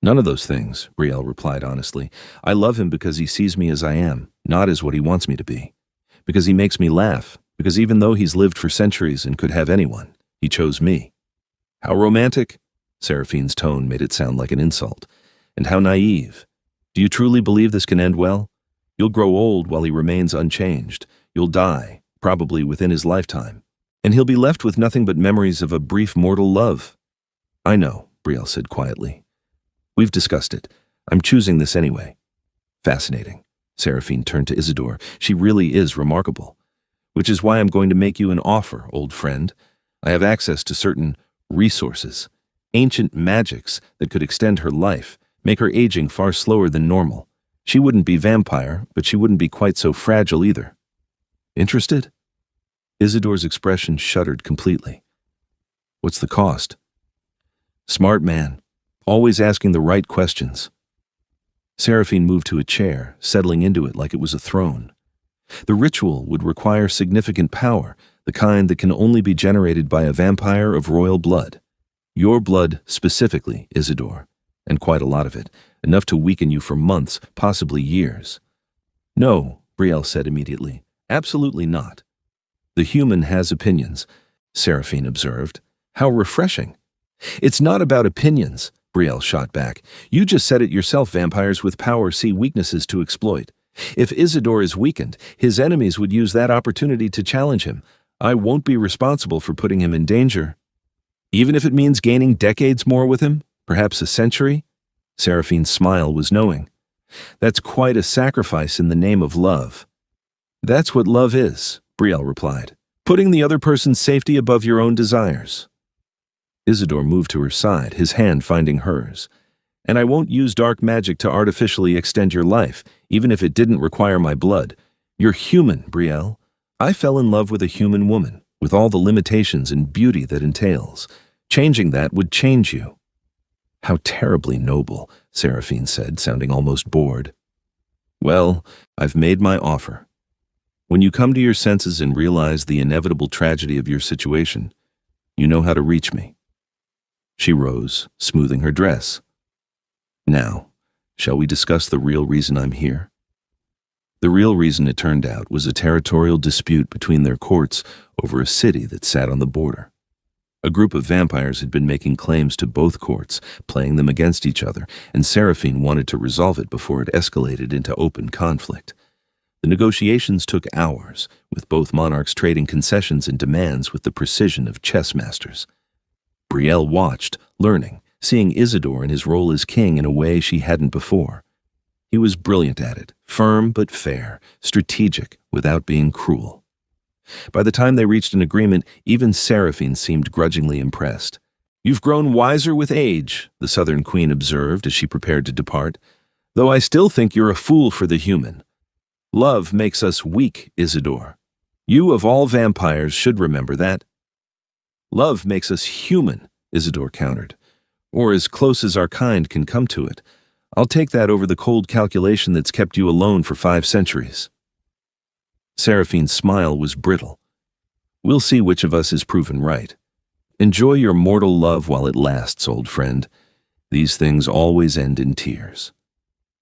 "None of those things," Brielle replied honestly. "I love him because he sees me as I am, not as what he wants me to be. Because he makes me laugh, because even though he's lived for centuries and could have anyone, he chose me." "How romantic!" Seraphine's tone made it sound like an insult. "And how naive. Do you truly believe this can end well? You'll grow old while he remains unchanged. You'll die, probably within his lifetime. And he'll be left with nothing but memories of a brief mortal love." "I know," Brielle said quietly. "We've discussed it. I'm choosing this anyway." "Fascinating." Seraphine turned to Isidore. "She really is remarkable. Which is why I'm going to make you an offer, old friend. I have access to certain resources. Ancient magics that could extend her life, make her aging far slower than normal. She wouldn't be vampire, but she wouldn't be quite so fragile either. Interested?" Isidore's expression shuddered completely. "What's the cost?" "Smart man. Always asking the right questions." Seraphine moved to a chair, settling into it like it was a throne. "The ritual would require significant power, the kind that can only be generated by a vampire of royal blood. Your blood specifically, Isidore, and quite a lot of it, enough to weaken you for months, possibly years." "No," Brielle said immediately. "Absolutely not." "The human has opinions," Seraphine observed. "How refreshing." "It's not about opinions," Brielle shot back. "You just said it yourself. Vampires with power see weaknesses to exploit. If Isidore is weakened, his enemies would use that opportunity to challenge him. I won't be responsible for putting him in danger. Even if it means gaining decades more with him, perhaps a century?" Seraphine's smile was knowing. "That's quite a sacrifice in the name of love." "That's what love is," Brielle replied. "Putting the other person's safety above your own desires." Isidore moved to her side, his hand finding hers. "And I won't use dark magic to artificially extend your life, even if it didn't require my blood. You're human, Brielle. I fell in love with a human woman, with all the limitations and beauty that entails. Changing that would change you." "How terribly noble," Seraphine said, sounding almost bored. "Well, I've made my offer. When you come to your senses and realize the inevitable tragedy of your situation, you know how to reach me." She rose, smoothing her dress. Now, shall we discuss the real reason I'm here? The real reason, it turned out, was a territorial dispute between their courts over a city that sat on the border. A group of vampires had been making claims to both courts, playing them against each other, and Seraphine wanted to resolve it before it escalated into open conflict. The negotiations took hours, with both monarchs trading concessions and demands with the precision of chess masters. Brielle watched, learning, seeing Isidore in his role as king in a way she hadn't before. He was brilliant at it, firm but fair, strategic without being cruel. By the time they reached an agreement, even Seraphine seemed grudgingly impressed. "You've grown wiser with age," the Southern Queen observed as she prepared to depart, "though I still think you're a fool for the human. Love makes us weak, Isidore. You of all vampires should remember that." "Love makes us human," Isidore countered, "or as close as our kind can come to it. I'll take that over the cold calculation that's kept you alone for 5 centuries. Seraphine's smile was brittle. "We'll see which of us is proven right. Enjoy your mortal love while it lasts, old friend. These things always end in tears."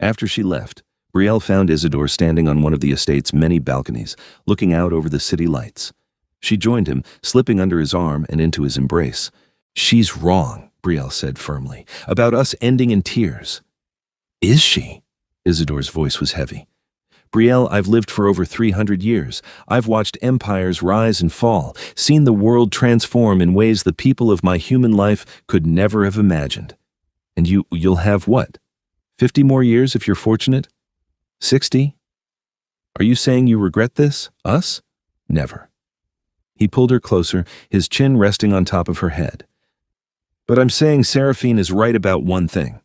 After she left, Brielle found Isidore standing on one of the estate's many balconies, looking out over the city lights. She joined him, slipping under his arm and into his embrace. "She's wrong," Brielle said firmly, "about us ending in tears." "Is she?" Isidore's voice was heavy. "Brielle, I've lived for over 300 years. I've watched empires rise and fall, seen the world transform in ways the people of my human life could never have imagined. And you'll have what? 50 more years if you're fortunate? 60? Are you saying you regret this? Us? Never." He pulled her closer, his chin resting on top of her head. "But I'm saying Seraphine is right about one thing.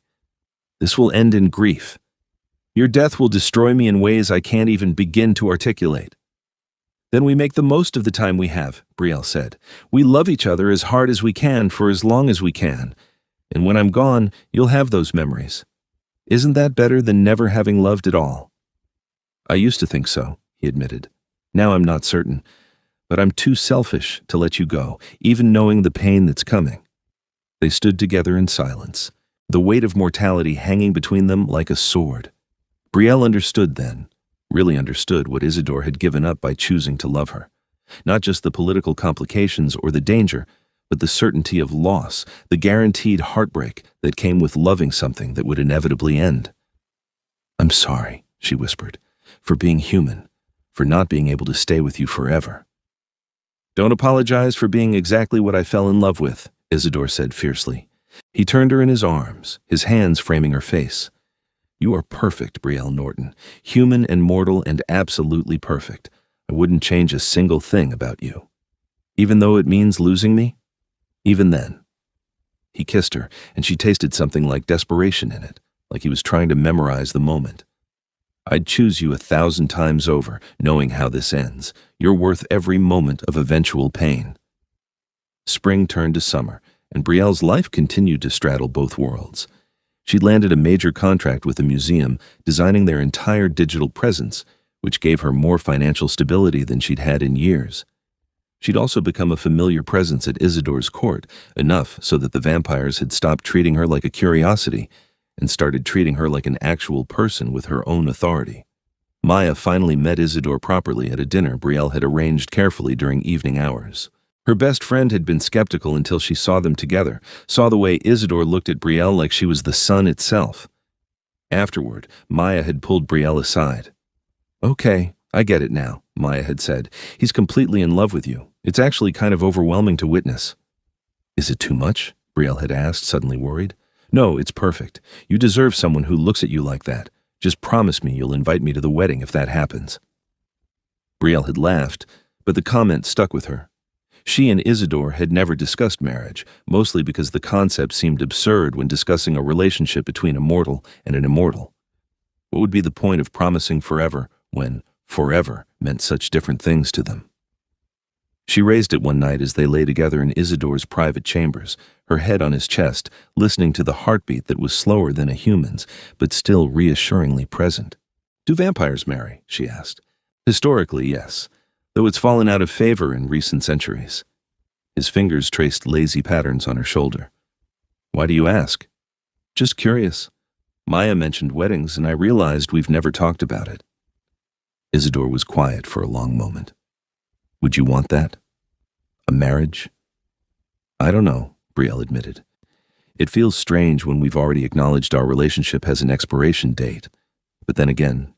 This will end in grief. Your death will destroy me in ways I can't even begin to articulate." "Then we make the most of the time we have," Brielle said. "We love each other as hard as we can for as long as we can. And when I'm gone, you'll have those memories. Isn't that better than never having loved at all?" "I used to think so," he admitted. "Now I'm not certain. But I'm too selfish to let you go, even knowing the pain that's coming." They stood together in silence, the weight of mortality hanging between them like a sword. Brielle understood then, really understood what Isidore had given up by choosing to love her. Not just the political complications or the danger, but the certainty of loss, the guaranteed heartbreak that came with loving something that would inevitably end. "I'm sorry," she whispered, "for being human, for not being able to stay with you forever." "Don't apologize for being exactly what I fell in love with," Isidore said fiercely. He turned her in his arms, his hands framing her face. "You are perfect, Brielle Norton, human and mortal and absolutely perfect. I wouldn't change a single thing about you. Even though it means losing me? Even then." He kissed her, and she tasted something like desperation in it, like he was trying to memorize the moment. "I'd choose you 1,000 times over, knowing how this ends. You're worth every moment of eventual pain." Spring turned to summer, and Brielle's life continued to straddle both worlds. She'd landed a major contract with a museum, designing their entire digital presence, which gave her more financial stability than she'd had in years. She'd also become a familiar presence at Isidore's court, enough so that the vampires had stopped treating her like a curiosity and started treating her like an actual person with her own authority. Maya finally met Isidore properly at a dinner Brielle had arranged carefully during evening hours. Her best friend had been skeptical until she saw them together, saw the way Isidore looked at Brielle like she was the sun itself. Afterward, Maya had pulled Brielle aside. "Okay, I get it now," Maya had said. "He's completely in love with you. It's actually kind of overwhelming to witness." "Is it too much?" Brielle had asked, suddenly worried. "No, it's perfect. You deserve someone who looks at you like that. Just promise me you'll invite me to the wedding if that happens." Brielle had laughed, but the comment stuck with her. She and Isidore had never discussed marriage, mostly because the concept seemed absurd when discussing a relationship between a mortal and an immortal. What would be the point of promising forever when forever meant such different things to them? She raised it one night as they lay together in Isidore's private chambers, her head on his chest, listening to the heartbeat that was slower than a human's, but still reassuringly present. "Do vampires marry?" she asked. "Historically, yes, though it's fallen out of favor in recent centuries." His fingers traced lazy patterns on her shoulder. Why do you ask? Just curious. Maya mentioned weddings, and I realized we've never talked about it. Isidore was quiet for a long moment. Would you want that? A marriage? I don't know, Brielle admitted. It feels strange when we've already acknowledged our relationship has an expiration date. But then again,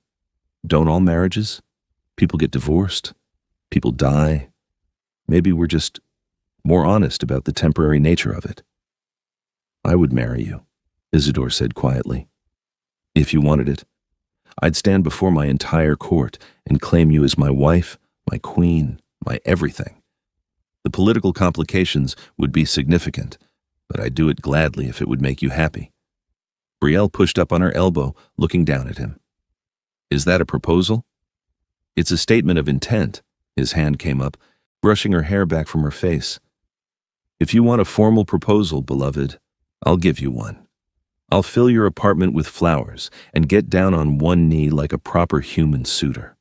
don't all marriages? People get divorced. People die. Maybe we're just more honest about the temporary nature of it. I would marry you, Isidore said quietly. If you wanted it. I'd stand before my entire court and claim you as my wife, my queen, my everything. The political complications would be significant, but I'd do it gladly if it would make you happy. Brielle pushed up on her elbow, looking down at him. Is that a proposal? It's a statement of intent. His hand came up, brushing her hair back from her face. If you want a formal proposal, beloved, I'll give you one. I'll fill your apartment with flowers and get down on one knee like a proper human suitor.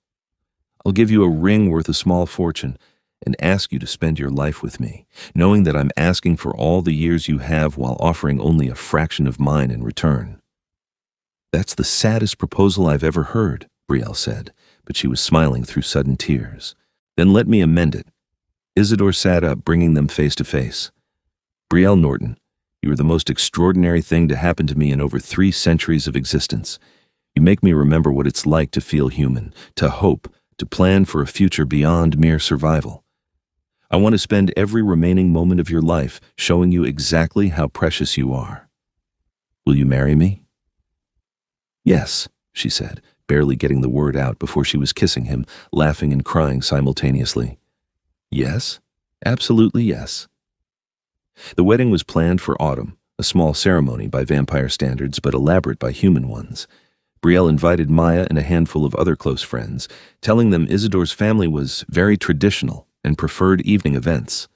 I'll give you a ring worth a small fortune and ask you to spend your life with me, knowing that I'm asking for all the years you have while offering only a fraction of mine in return. That's the saddest proposal I've ever heard, Brielle said, but she was smiling through sudden tears. Then let me amend it. Isidore sat up, bringing them face to face. Brielle Norton, you are the most extraordinary thing to happen to me in over 3 centuries of existence. You make me remember what it's like to feel human, to hope, to plan for a future beyond mere survival. I want to spend every remaining moment of your life showing you exactly how precious you are. Will you marry me? Yes, she said, barely getting the word out before she was kissing him, laughing and crying simultaneously. Yes, absolutely yes. The wedding was planned for autumn, a small ceremony by vampire standards but elaborate by human ones. Brielle invited Maya and a handful of other close friends, telling them Isidore's family was very traditional and preferred evening events.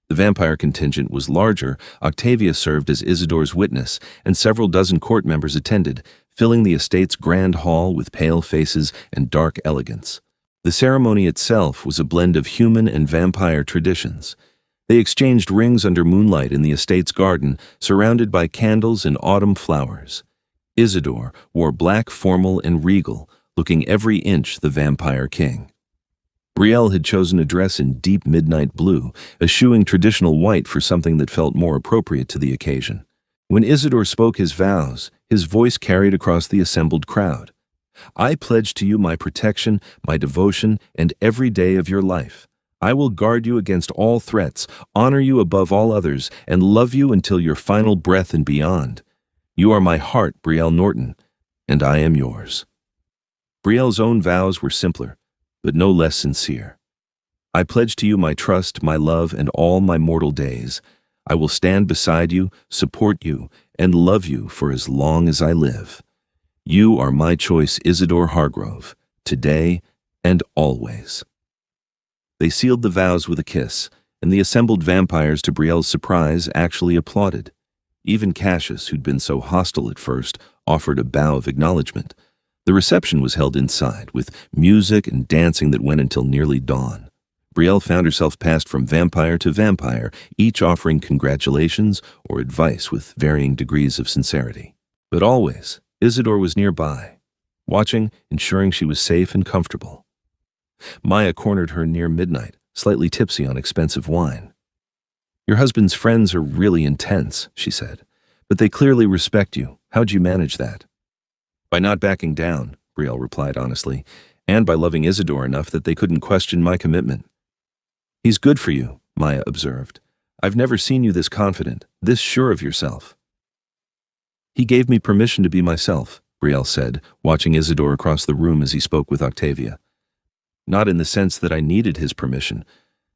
The vampire contingent was larger. Octavia served as Isidore's witness, and several dozen court members attended, filling the estate's grand hall with pale faces and dark elegance. The ceremony itself was a blend of human and vampire traditions. They exchanged rings under moonlight in the estate's garden, surrounded by candles and autumn flowers. Isidore wore black, formal, and regal, looking every inch the vampire king. Brielle had chosen a dress in deep midnight blue, eschewing traditional white for something that felt more appropriate to the occasion. When Isidore spoke his vows, his voice carried across the assembled crowd. I pledge to you my protection, my devotion, and every day of your life. I will guard you against all threats, honor you above all others, and love you until your final breath and beyond. You are my heart, Brielle Norton, and I am yours. Brielle's own vows were simpler, but no less sincere. I pledge to you my trust, my love, and all my mortal days. I will stand beside you, support you, and love you for as long as I live. You are my choice, Isidore Hargrove, today and always. They sealed the vows with a kiss, and the assembled vampires, to Brielle's surprise, actually applauded. Even Cassius, who'd been so hostile at first, offered a bow of acknowledgement. The reception was held inside, with music and dancing that went until nearly dawn. Brielle found herself passed from vampire to vampire, each offering congratulations or advice with varying degrees of sincerity. But always, Isidore was nearby, watching, ensuring she was safe and comfortable. Maya cornered her near midnight, slightly tipsy on expensive wine. Your husband's friends are really intense, she said, but they clearly respect you. How'd you manage that? By not backing down, Brielle replied honestly, and by loving Isidore enough that they couldn't question my commitment. He's good for you, Maya observed. I've never seen you this confident, this sure of yourself. He gave me permission to be myself, Brielle said, watching Isidore across the room as he spoke with Octavia. Not in the sense that I needed his permission,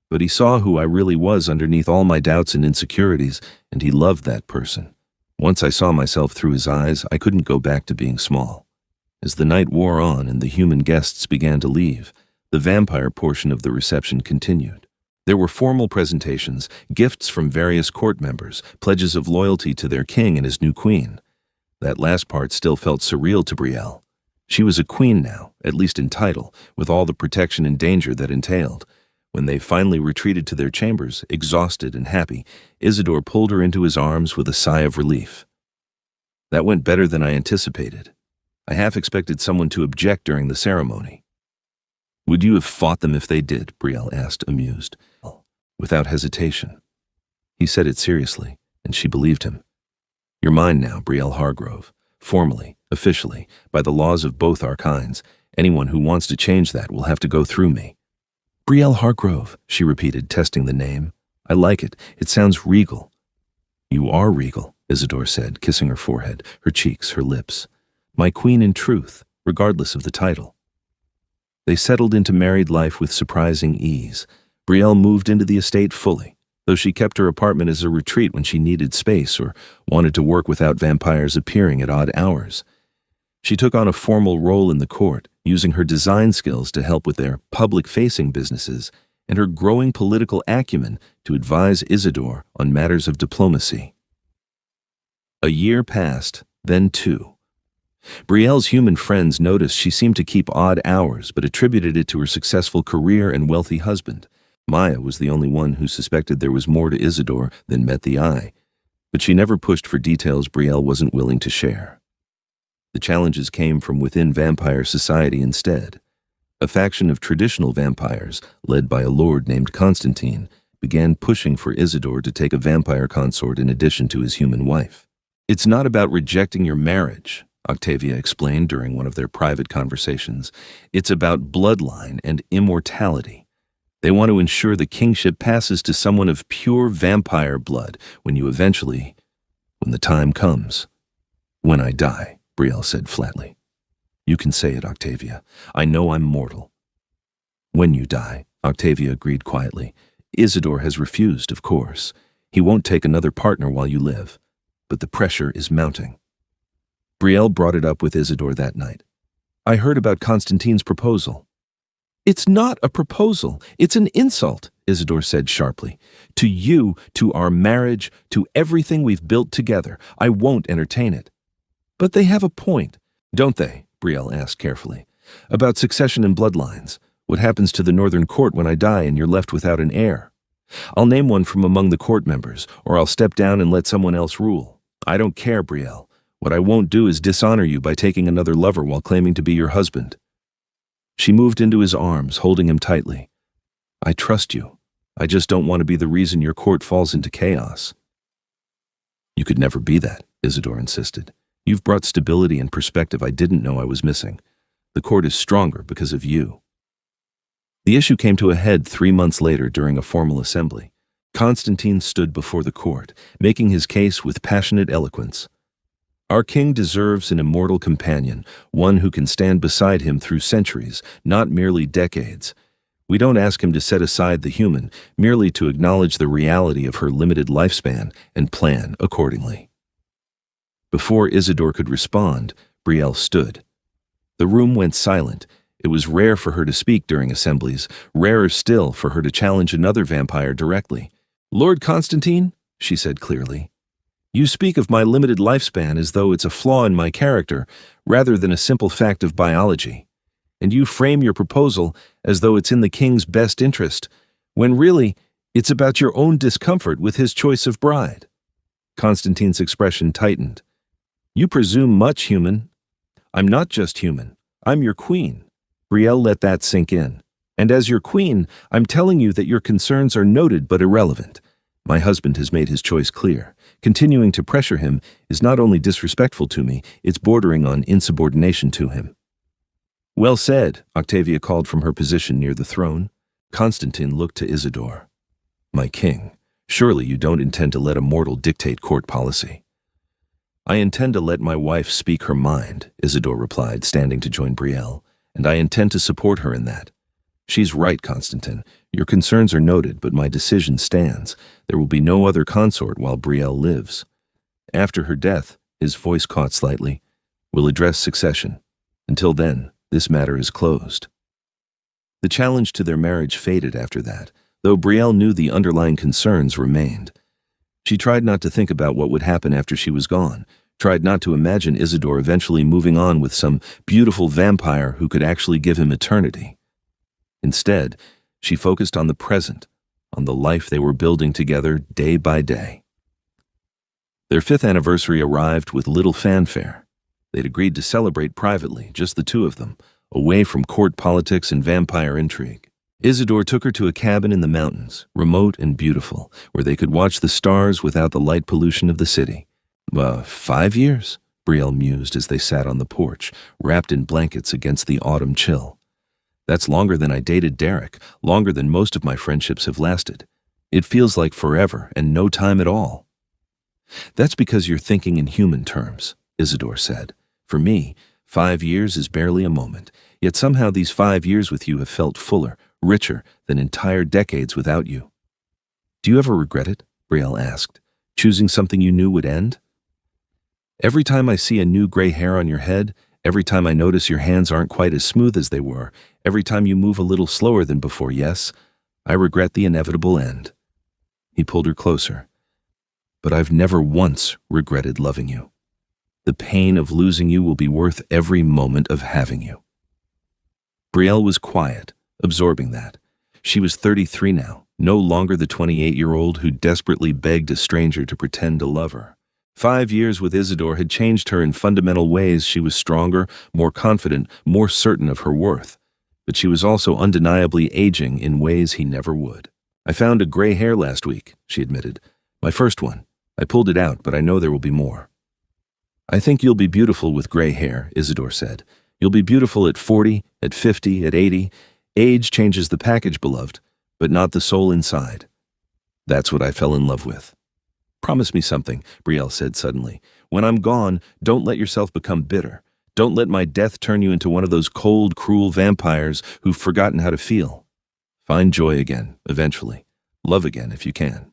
but he saw who I really was underneath all my doubts and insecurities, and he loved that person. Once I saw myself through his eyes, I couldn't go back to being small. As the night wore on and the human guests began to leave, the vampire portion of the reception continued. There were formal presentations, gifts from various court members, pledges of loyalty to their king and his new queen. That last part still felt surreal to Brielle. She was a queen now, at least in title, with all the protection and danger that entailed. When they finally retreated to their chambers, exhausted and happy, Isidore pulled her into his arms with a sigh of relief. That went better than I anticipated. I half expected someone to object during the ceremony. Would you have fought them if they did? Brielle asked, amused. Without hesitation. He said it seriously, and she believed him. You're mine now, Brielle Hargrove. Formally, officially, by the laws of both our kinds. Anyone who wants to change that will have to go through me. Brielle Hargrove, she repeated, testing the name. I like it. It sounds regal. You are regal, Isidore said, kissing her forehead, her cheeks, her lips. My queen in truth, regardless of the title. They settled into married life with surprising ease. Brielle moved into the estate fully, though she kept her apartment as a retreat when she needed space or wanted to work without vampires appearing at odd hours. She took on a formal role in the court, using her design skills to help with their public-facing businesses and her growing political acumen to advise Isidore on matters of diplomacy. A year passed, then two. Brielle's human friends noticed she seemed to keep odd hours but attributed it to her successful career and wealthy husband. Maya was the only one who suspected there was more to Isidore than met the eye, but she never pushed for details Brielle wasn't willing to share. The challenges came from within vampire society instead. A faction of traditional vampires, led by a lord named Constantine, began pushing for Isidore to take a vampire consort in addition to his human wife. It's not about rejecting your marriage, Octavia explained during one of their private conversations. It's about bloodline and immortality. They want to ensure the kingship passes to someone of pure vampire blood when the time comes. When I die, Brielle said flatly. You can say it, Octavia. I know I'm mortal. When you die, Octavia agreed quietly. Isidore has refused, of course. He won't take another partner while you live. But the pressure is mounting. Brielle brought it up with Isidore that night. I heard about Constantine's proposal. It's not a proposal. It's an insult, Isidore said sharply. To you, to our marriage, to everything we've built together. I won't entertain it. But they have a point, don't they? Brielle asked carefully. About succession and bloodlines. What happens to the Northern Court when I die and you're left without an heir? I'll name one from among the court members, or I'll step down and let someone else rule. I don't care, Brielle. What I won't do is dishonor you by taking another lover while claiming to be your husband. She moved into his arms, holding him tightly. I trust you. I just don't want to be the reason your court falls into chaos. You could never be that, Isidore insisted. You've brought stability and perspective I didn't know I was missing. The court is stronger because of you. The issue came to a head 3 months later during a formal assembly. Constantine stood before the court, making his case with passionate eloquence. Our king deserves an immortal companion, one who can stand beside him through centuries, not merely decades. We don't ask him to set aside the human, merely to acknowledge the reality of her limited lifespan and plan accordingly. Before Isidore could respond, Brielle stood. The room went silent. It was rare for her to speak during assemblies, rarer still for her to challenge another vampire directly. Lord Constantine, she said clearly, you speak of my limited lifespan as though it's a flaw in my character, rather than a simple fact of biology. And you frame your proposal as though it's in the king's best interest, when really, it's about your own discomfort with his choice of bride. Constantine's expression tightened. You presume much, human. I'm not just human. I'm your queen. Brielle let that sink in. And as your queen, I'm telling you that your concerns are noted but irrelevant. My husband has made his choice clear. Continuing to pressure him is not only disrespectful to me, it's bordering on insubordination to him. Well said, Octavia called from her position near the throne. Constantine looked to Isidore. My king, surely you don't intend to let a mortal dictate court policy. I intend to let my wife speak her mind, Isidore replied, standing to join Brielle, and I intend to support her in that. She's right, Constantine. Your concerns are noted, but my decision stands. There will be no other consort while Brielle lives. After her death, his voice caught slightly, we'll address succession. Until then, this matter is closed. The challenge to their marriage faded after that, though Brielle knew the underlying concerns remained. She tried not to think about what would happen after she was gone, tried not to imagine Isidore eventually moving on with some beautiful vampire who could actually give him eternity. Instead, She focused on the present, on the life they were building together day by day. Their 5th anniversary arrived with little fanfare. They'd agreed to celebrate privately, just the two of them, away from court politics and vampire intrigue. Isidore took her to a cabin in the mountains, remote and beautiful, where they could watch the stars without the light pollution of the city. 5 years, Brielle mused as they sat on the porch, wrapped in blankets against the autumn chill. That's longer than I dated Derek, longer than most of my friendships have lasted. It feels like forever and no time at all. That's because you're thinking in human terms, Isidore said. For me, 5 years is barely a moment, yet somehow these 5 years with you have felt fuller, richer than entire decades without you. Do you ever regret it? Brielle asked, choosing something you knew would end? Every time I see a new gray hair on your head, every time I notice your hands aren't quite as smooth as they were, every time you move a little slower than before, yes, I regret the inevitable end. He pulled her closer. But I've never once regretted loving you. The pain of losing you will be worth every moment of having you. Brielle was quiet, absorbing that. She was 33 now, no longer the 28-year-old who desperately begged a stranger to pretend to love her. 5 years with Isidore had changed her in fundamental ways. She was stronger, more confident, more certain of her worth. But she was also undeniably aging in ways he never would. I found a gray hair last week, she admitted. My first one. I pulled it out, but I know there will be more. I think you'll be beautiful with gray hair, Isidore said. You'll be beautiful at 40, at 50, at 80. Age changes the package, beloved, but not the soul inside. That's what I fell in love with. Promise me something, Brielle said suddenly. When I'm gone, don't let yourself become bitter. Don't let my death turn you into one of those cold, cruel vampires who've forgotten how to feel. Find joy again, eventually. Love again if you can.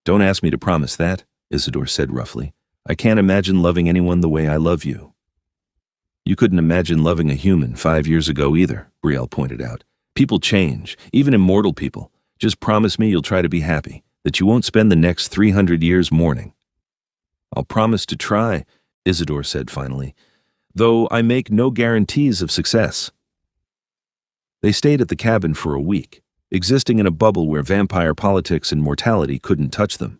Don't ask me to promise that, Isidore said roughly. I can't imagine loving anyone the way I love you. You couldn't imagine loving a human 5 years ago either, Brielle pointed out. People change, even immortal people. Just promise me you'll try to be happy, that you won't spend the next 300 years mourning. I'll promise to try, Isidore said finally, though I make no guarantees of success. They stayed at the cabin for a week, existing in a bubble where vampire politics and mortality couldn't touch them.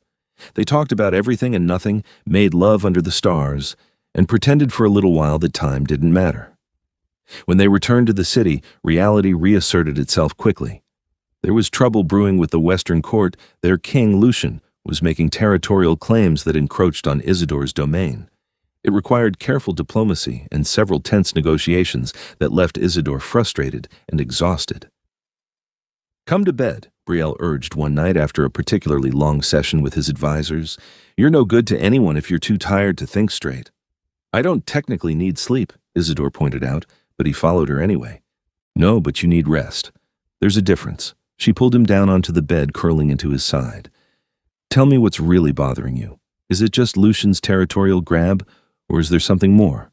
They talked about everything and nothing, made love under the stars, and pretended for a little while that time didn't matter. When they returned to the city, reality reasserted itself quickly. There was trouble brewing with the Western Court. Their king, Lucian, was making territorial claims that encroached on Isidore's domain. It required careful diplomacy and several tense negotiations that left Isidore frustrated and exhausted. Come to bed, Brielle urged one night after a particularly long session with his advisors. You're no good to anyone if you're too tired to think straight. I don't technically need sleep, Isidore pointed out, but he followed her anyway. No, but you need rest. There's a difference. She pulled him down onto the bed, curling into his side. Tell me what's really bothering you. Is it just Lucian's territorial grab, or is there something more?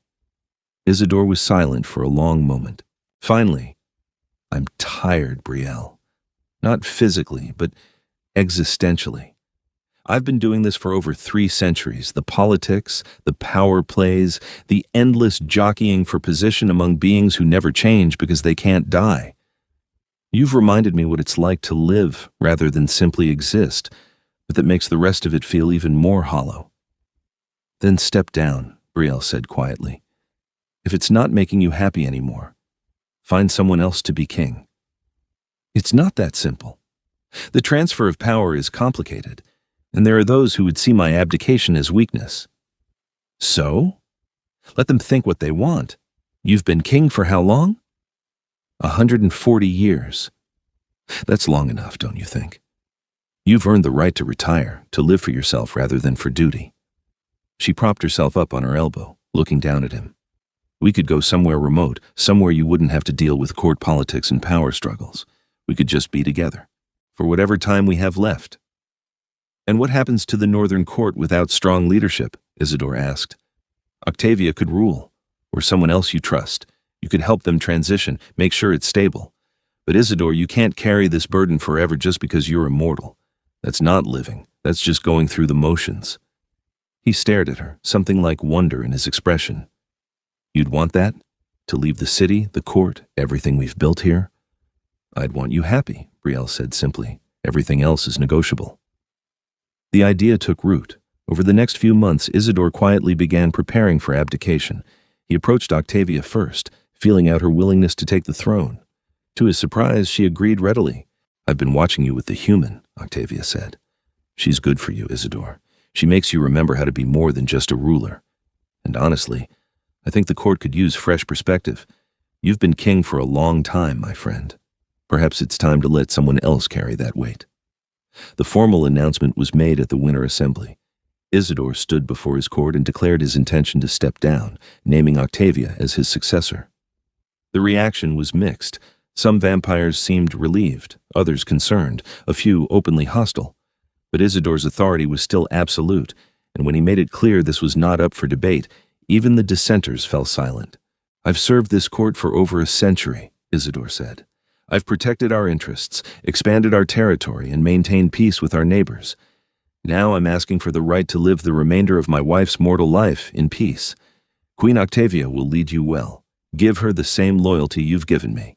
Isidore was silent for a long moment. Finally, I'm tired, Brielle. Not physically, but existentially. I've been doing this for over 3 centuries. The politics, the power plays, the endless jockeying for position among beings who never change because they can't die. You've reminded me what it's like to live rather than simply exist, but that makes the rest of it feel even more hollow. Then step down, Brielle said quietly. If it's not making you happy anymore, find someone else to be king. It's not that simple. The transfer of power is complicated, and there are those who would see my abdication as weakness. So? Let them think what they want. You've been king for how long? 140 years. That's long enough, don't you think? You've earned the right to retire, to live for yourself rather than for duty. She propped herself up on her elbow, looking down at him. We could go somewhere remote, somewhere you wouldn't have to deal with court politics and power struggles. We could just be together, for whatever time we have left. And what happens to the Northern Court without strong leadership? Isidore asked. Octavia could rule, or someone else you trust. You could help them transition, make sure it's stable. But Isidore, you can't carry this burden forever just because you're immortal. That's not living. That's just going through the motions. He stared at her, something like wonder in his expression. You'd want that? To leave the city, the court, everything we've built here? I'd want you happy, Brielle said simply. Everything else is negotiable. The idea took root. Over the next few months, Isidore quietly began preparing for abdication. He approached Octavia first, feeling out her willingness to take the throne. To his surprise, she agreed readily. I've been watching you with the human, Octavia said. She's good for you, Isidore. She makes you remember how to be more than just a ruler. And honestly, I think the court could use fresh perspective. You've been king for a long time, my friend. Perhaps it's time to let someone else carry that weight. The formal announcement was made at the Winter Assembly. Isidore stood before his court and declared his intention to step down, naming Octavia as his successor. The reaction was mixed. Some vampires seemed relieved, others concerned, a few openly hostile. But Isidore's authority was still absolute, and when he made it clear this was not up for debate, even the dissenters fell silent. I've served this court for over a century, Isidore said. I've protected our interests, expanded our territory, and maintained peace with our neighbors. Now I'm asking for the right to live the remainder of my wife's mortal life in peace. Queen Octavia will lead you well. Give her the same loyalty you've given me.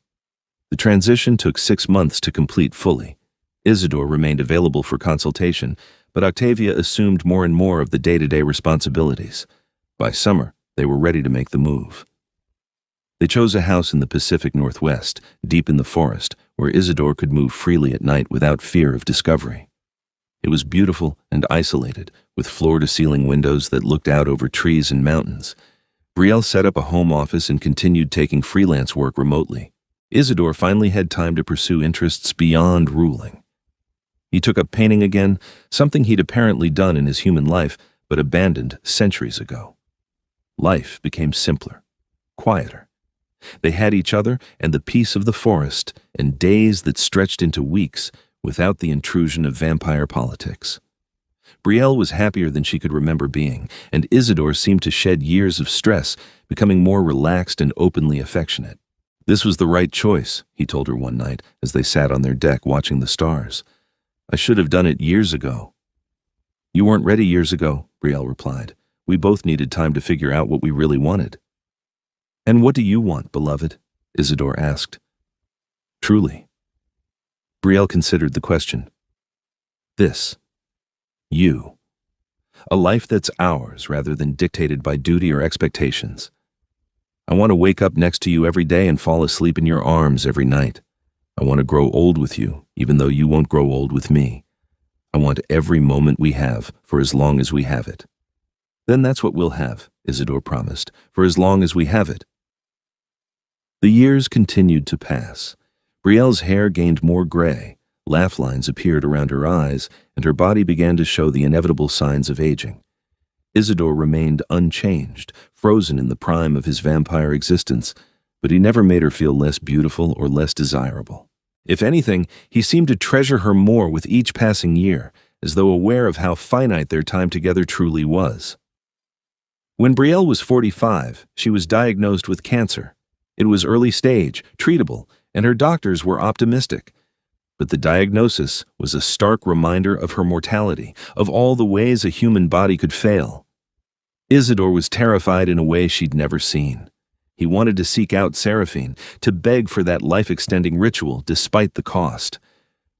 The transition took 6 months to complete fully. Isidore remained available for consultation, but Octavia assumed more and more of the day-to-day responsibilities. By summer, they were ready to make the move. They chose a house in the Pacific Northwest, deep in the forest, where Isidore could move freely at night without fear of discovery. It was beautiful and isolated, with floor-to-ceiling windows that looked out over trees and mountains. Brielle set up a home office and continued taking freelance work remotely. Isidore finally had time to pursue interests beyond ruling. He took up painting again, something he'd apparently done in his human life, but abandoned centuries ago. Life became simpler, quieter. They had each other and the peace of the forest, and days that stretched into weeks without the intrusion of vampire politics. Brielle was happier than she could remember being, and Isidore seemed to shed years of stress, becoming more relaxed and openly affectionate. This was the right choice, he told her one night as they sat on their deck watching the stars. I should have done it years ago. You weren't ready years ago, Brielle replied. We both needed time to figure out what we really wanted. And what do you want, beloved? Isidore asked. Truly. Brielle considered the question. This. You. A life that's ours rather than dictated by duty or expectations. I want to wake up next to you every day and fall asleep in your arms every night. I want to grow old with you, even though you won't grow old with me. I want every moment we have for as long as we have it. Then that's what we'll have, Isidore promised, for as long as we have it. The years continued to pass. Brielle's hair gained more gray, laugh lines appeared around her eyes, and her body began to show the inevitable signs of aging. Isidore remained unchanged, frozen in the prime of his vampire existence, but he never made her feel less beautiful or less desirable. If anything, he seemed to treasure her more with each passing year, as though aware of how finite their time together truly was. When Brielle was 45, she was diagnosed with cancer. It was early stage, treatable, and her doctors were optimistic. But the diagnosis was a stark reminder of her mortality, of all the ways a human body could fail. Isidore was terrified in a way she'd never seen. He wanted to seek out Seraphine, to beg for that life-extending ritual despite the cost.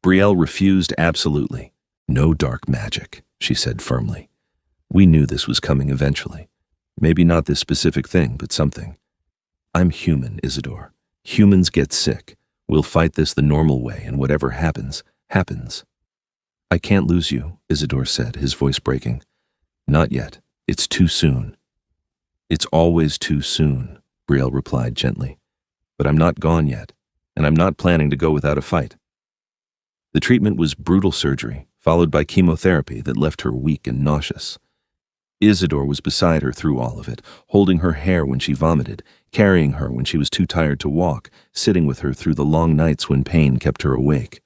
Brielle refused absolutely. No dark magic, she said firmly. We knew this was coming eventually. Maybe not this specific thing, but something. I'm human, Isidore. Humans get sick. We'll fight this the normal way, and whatever happens, happens. I can't lose you, Isidore said, his voice breaking. Not yet. It's too soon. It's always too soon, Brielle replied gently. But I'm not gone yet, and I'm not planning to go without a fight. The treatment was brutal surgery, followed by chemotherapy that left her weak and nauseous. Isidore was beside her through all of it, holding her hair when she vomited, carrying her when she was too tired to walk, sitting with her through the long nights when pain kept her awake.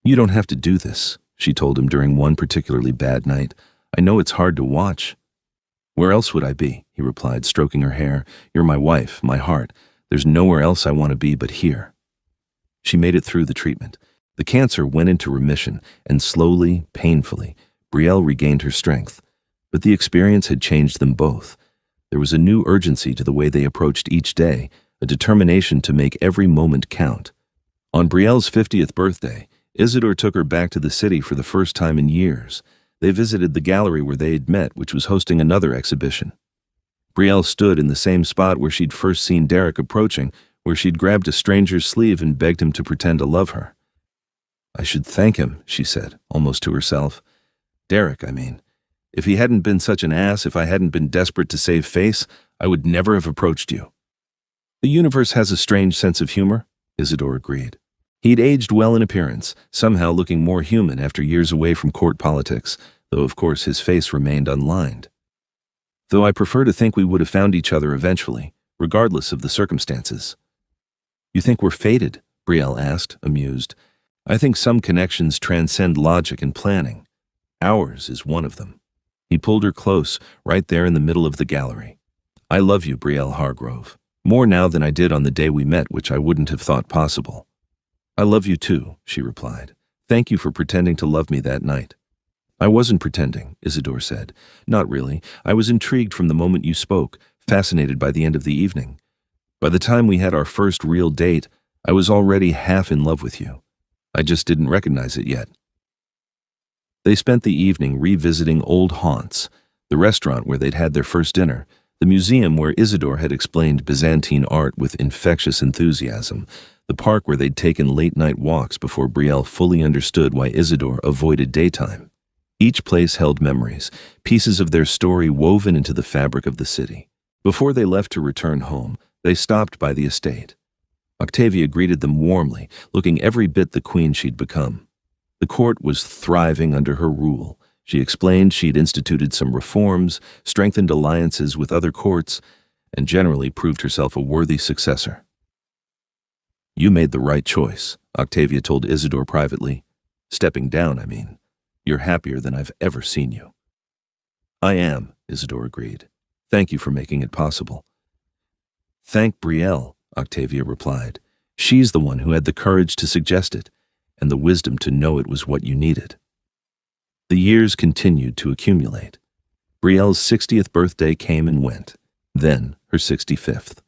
You don't have to do this, she told him during one particularly bad night. I know it's hard to watch. Where else would I be? He replied, stroking her hair. You're my wife, my heart. There's nowhere else I want to be but here. She made it through the treatment. The cancer went into remission, and slowly, painfully, Brielle regained her strength. But the experience had changed them both. There was a new urgency to the way they approached each day, a determination to make every moment count. On Brielle's 50th birthday, Isidore took her back to the city for the first time in years. They visited the gallery where they had met, which was hosting another exhibition. Brielle stood in the same spot where she'd first seen Derek approaching, where she'd grabbed a stranger's sleeve and begged him to pretend to love her. "I should thank him," she said, almost to herself. "Derek, I mean. If he hadn't been such an ass, if I hadn't been desperate to save face, I would never have approached you." "The universe has a strange sense of humor," Isidore agreed. He'd aged well in appearance, somehow looking more human after years away from court politics, though of course his face remained unlined. "Though I prefer to think we would have found each other eventually, regardless of the circumstances." "You think we're fated?" Brielle asked, amused. "I think some connections transcend logic and planning. Ours is one of them." He pulled her close, right there in the middle of the gallery. "I love you, Brielle Hargrove. More now than I did on the day we met, which I wouldn't have thought possible." "I love you too," she replied. "Thank you for pretending to love me that night." "I wasn't pretending," Isidore said. "Not really. I was intrigued from the moment you spoke, fascinated by the end of the evening. By the time we had our first real date, I was already half in love with you. I just didn't recognize it yet." They spent the evening revisiting old haunts, the restaurant where they'd had their first dinner, the museum where Isidore had explained Byzantine art with infectious enthusiasm, the park where they'd taken late-night walks before Brielle fully understood why Isidore avoided daytime. Each place held memories, pieces of their story woven into the fabric of the city. Before they left to return home, they stopped by the estate. Octavia greeted them warmly, looking every bit the queen she'd become. The court was thriving under her rule. She explained she'd instituted some reforms, strengthened alliances with other courts, and generally proved herself a worthy successor. "You made the right choice," Octavia told Isidore privately. "Stepping down, I mean. You're happier than I've ever seen you." "I am," Isidore agreed. "Thank you for making it possible." "Thank Brielle," Octavia replied. "She's the one who had the courage to suggest it, and the wisdom to know it was what you needed." The years continued to accumulate. Brielle's 60th birthday came and went, then her 65th.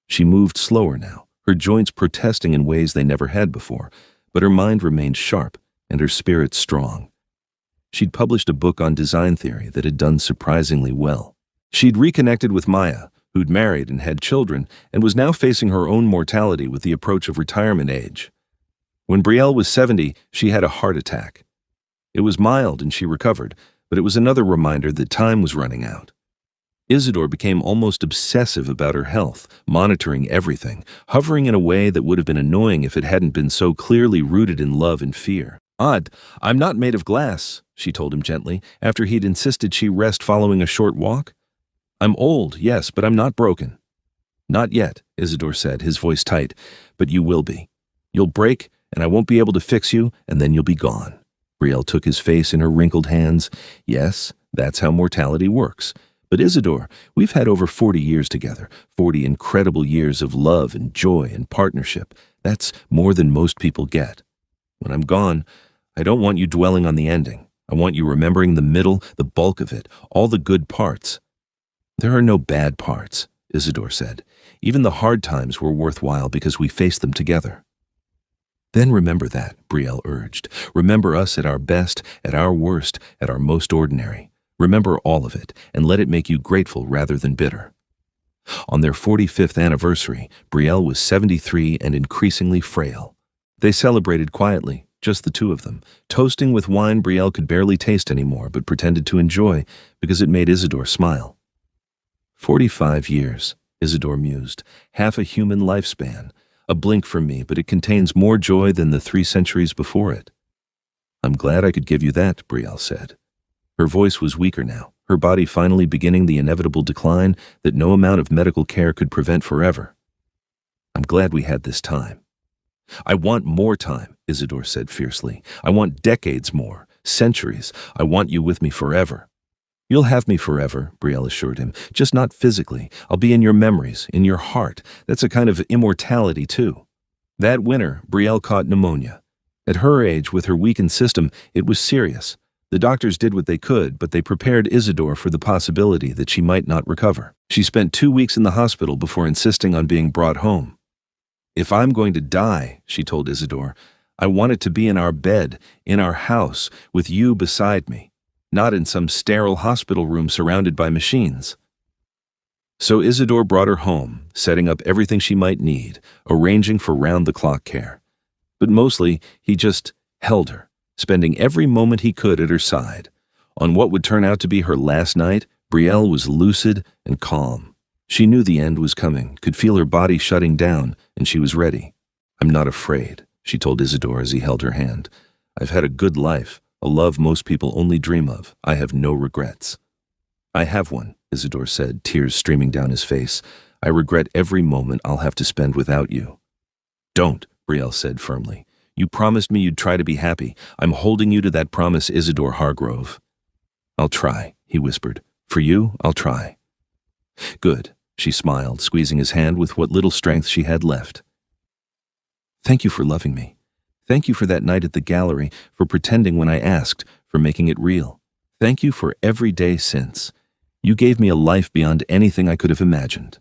She moved slower now, her joints protesting in ways they never had before, but her mind remained sharp and her spirit strong. She'd published a book on design theory that had done surprisingly well. She'd reconnected with Maya, who'd married and had children, and was now facing her own mortality with the approach of retirement age. When Brielle was 70, she had a heart attack. It was mild and she recovered, but it was another reminder that time was running out. Isidore became almost obsessive about her health, monitoring everything, hovering in a way that would have been annoying if it hadn't been so clearly rooted in love and fear. "Odd, I'm not made of glass," she told him gently, after he'd insisted she rest following a short walk. "I'm old, yes, but I'm not broken." "Not yet," Isidore said, his voice tight, "but you will be. You'll break, and I won't be able to fix you, and then you'll be gone." Brielle took his face in her wrinkled hands. "Yes, that's how mortality works. But Isidore, we've had over 40 years together, 40 incredible years of love and joy and partnership. That's more than most people get. When I'm gone, I don't want you dwelling on the ending. I want you remembering the middle, the bulk of it, all the good parts." "There are no bad parts," Isidore said. "Even the hard times were worthwhile because we faced them together." "Then remember that," Brielle urged. "Remember us at our best, at our worst, at our most ordinary. Remember all of it, and let it make you grateful rather than bitter." On their 45th anniversary, Brielle was 73 and increasingly frail. They celebrated quietly, just the two of them, toasting with wine Brielle could barely taste anymore but pretended to enjoy because it made Isidore smile. 45 years, Isidore mused, half a human lifespan. A blink from me, but it contains more joy than the 3 centuries before it. "I'm glad I could give you that," Brielle said. Her voice was weaker now, her body finally beginning the inevitable decline that no amount of medical care could prevent forever. "I'm glad we had this time." "I want more time," Isidore said fiercely. "I want decades more, centuries. I want you with me forever." "You'll have me forever," Brielle assured him, "just not physically. I'll be in your memories, in your heart. That's a kind of immortality, too." That winter, Brielle caught pneumonia. At her age, with her weakened system, it was serious. The doctors did what they could, but they prepared Isidore for the possibility that she might not recover. She spent 2 weeks in the hospital before insisting on being brought home. If I'm going to die, she told Isidore, I want it to be in our bed, in our house, with you beside me, not in some sterile hospital room surrounded by machines. So Isidore brought her home, setting up everything she might need, arranging for round-the-clock care. But mostly, he just held her, spending every moment he could at her side. On what would turn out to be her last night, Brielle was lucid and calm. She knew the end was coming, could feel her body shutting down, and she was ready. I'm not afraid, she told Isidore as he held her hand. I've had a good life, a love most people only dream of. I have no regrets. I have one, Isidore said, tears streaming down his face. I regret every moment I'll have to spend without you. Don't, Brielle said firmly. You promised me you'd try to be happy. I'm holding you to that promise, Isidore Hargrove. I'll try, he whispered. For you, I'll try. Good, she smiled, squeezing his hand with what little strength she had left. Thank you for loving me. Thank you for that night at the gallery, for pretending when I asked, for making it real. Thank you for every day since. You gave me a life beyond anything I could have imagined.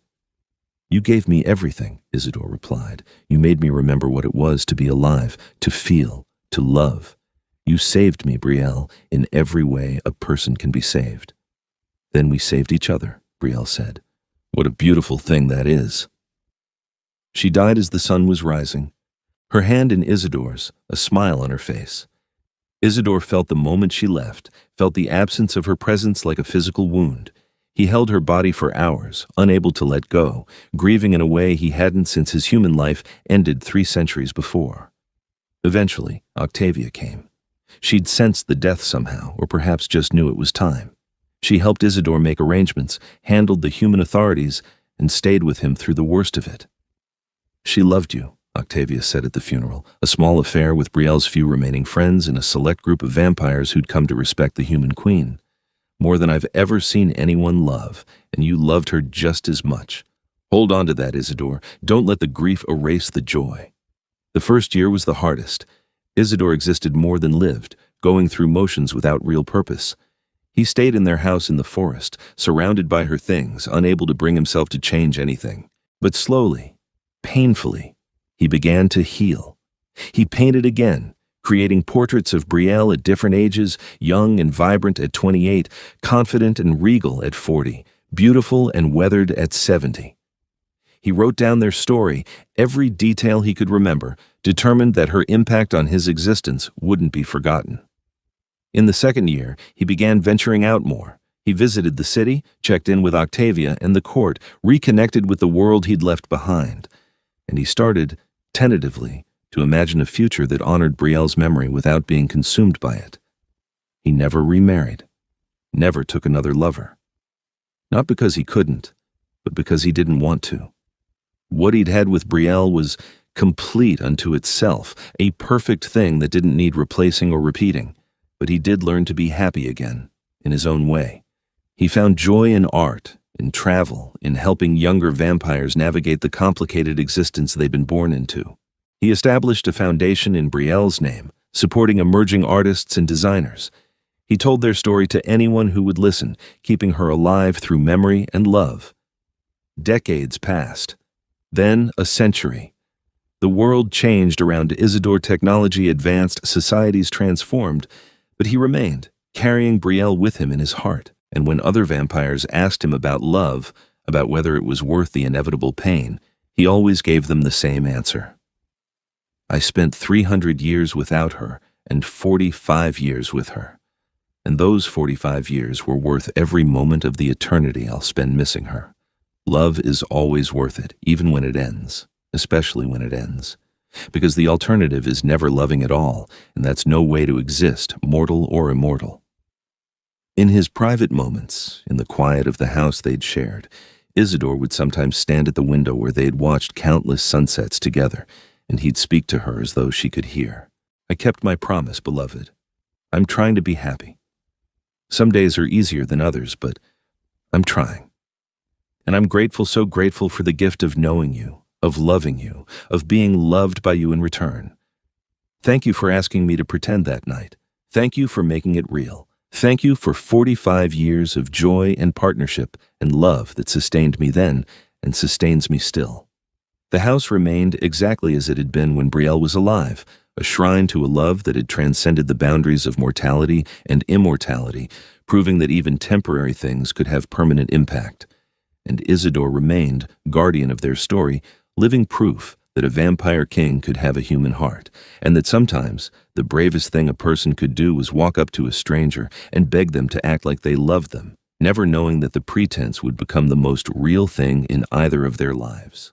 You gave me everything, Isidore replied. You made me remember what it was to be alive, to feel, to love. You saved me, Brielle, in every way a person can be saved. Then we saved each other, Brielle said. What a beautiful thing that is. She died as the sun was rising, her hand in Isidore's, a smile on her face. Isidore felt the moment she left, felt the absence of her presence like a physical wound. He held her body for hours, unable to let go, grieving in a way he hadn't since his human life ended 3 centuries before. Eventually, Octavia came. She'd sensed the death somehow, or perhaps just knew it was time. She helped Isidore make arrangements, handled the human authorities, and stayed with him through the worst of it. She loved you, Octavia said at the funeral, a small affair with Brielle's few remaining friends and a select group of vampires who'd come to respect the human queen. More than I've ever seen anyone love, and you loved her just as much. Hold on to that, Isidore. Don't let the grief erase the joy. The first year was the hardest. Isidore existed more than lived, going through motions without real purpose. He stayed in their house in the forest, surrounded by her things, unable to bring himself to change anything. But slowly, painfully, he began to heal. He painted again, creating portraits of Brielle at different ages, young and vibrant at 28, confident and regal at 40, beautiful and weathered at 70. He wrote down their story, every detail he could remember, determined that her impact on his existence wouldn't be forgotten. In the second year, he began venturing out more. He visited the city, checked in with Octavia and the court, reconnected with the world he'd left behind. And he started, tentatively, to imagine a future that honored Brielle's memory without being consumed by it. He never remarried, never took another lover. Not because he couldn't, but because he didn't want to. What he'd had with Brielle was complete unto itself, a perfect thing that didn't need replacing or repeating. But he did learn to be happy again, in his own way. He found joy in art, in travel, in helping younger vampires navigate the complicated existence they'd been born into. He established a foundation in Brielle's name, supporting emerging artists and designers. He told their story to anyone who would listen, keeping her alive through memory and love. Decades passed. Then a century. The world changed around Isidore, technology advanced, societies transformed, but he remained, carrying Brielle with him in his heart. And when other vampires asked him about love, about whether it was worth the inevitable pain, he always gave them the same answer. I spent 300 years without her and 45 years with her. And those 45 years were worth every moment of the eternity I'll spend missing her. Love is always worth it, even when it ends, especially when it ends. Because the alternative is never loving at all, and that's no way to exist, mortal or immortal. In his private moments, in the quiet of the house they'd shared, Isidore would sometimes stand at the window where they'd watched countless sunsets together, and he'd speak to her as though she could hear. I kept my promise, beloved. I'm trying to be happy. Some days are easier than others, but I'm trying. And I'm grateful, so grateful for the gift of knowing you, of loving you, of being loved by you in return. Thank you for asking me to pretend that night. Thank you for making it real. Thank you for 45 years of joy and partnership and love that sustained me then and sustains me still. The house remained exactly as it had been when Brielle was alive, a shrine to a love that had transcended the boundaries of mortality and immortality, proving that even temporary things could have permanent impact. And Isidore remained, guardian of their story, living proof that a vampire king could have a human heart, and that sometimes the bravest thing a person could do was walk up to a stranger and beg them to act like they loved them, never knowing that the pretense would become the most real thing in either of their lives.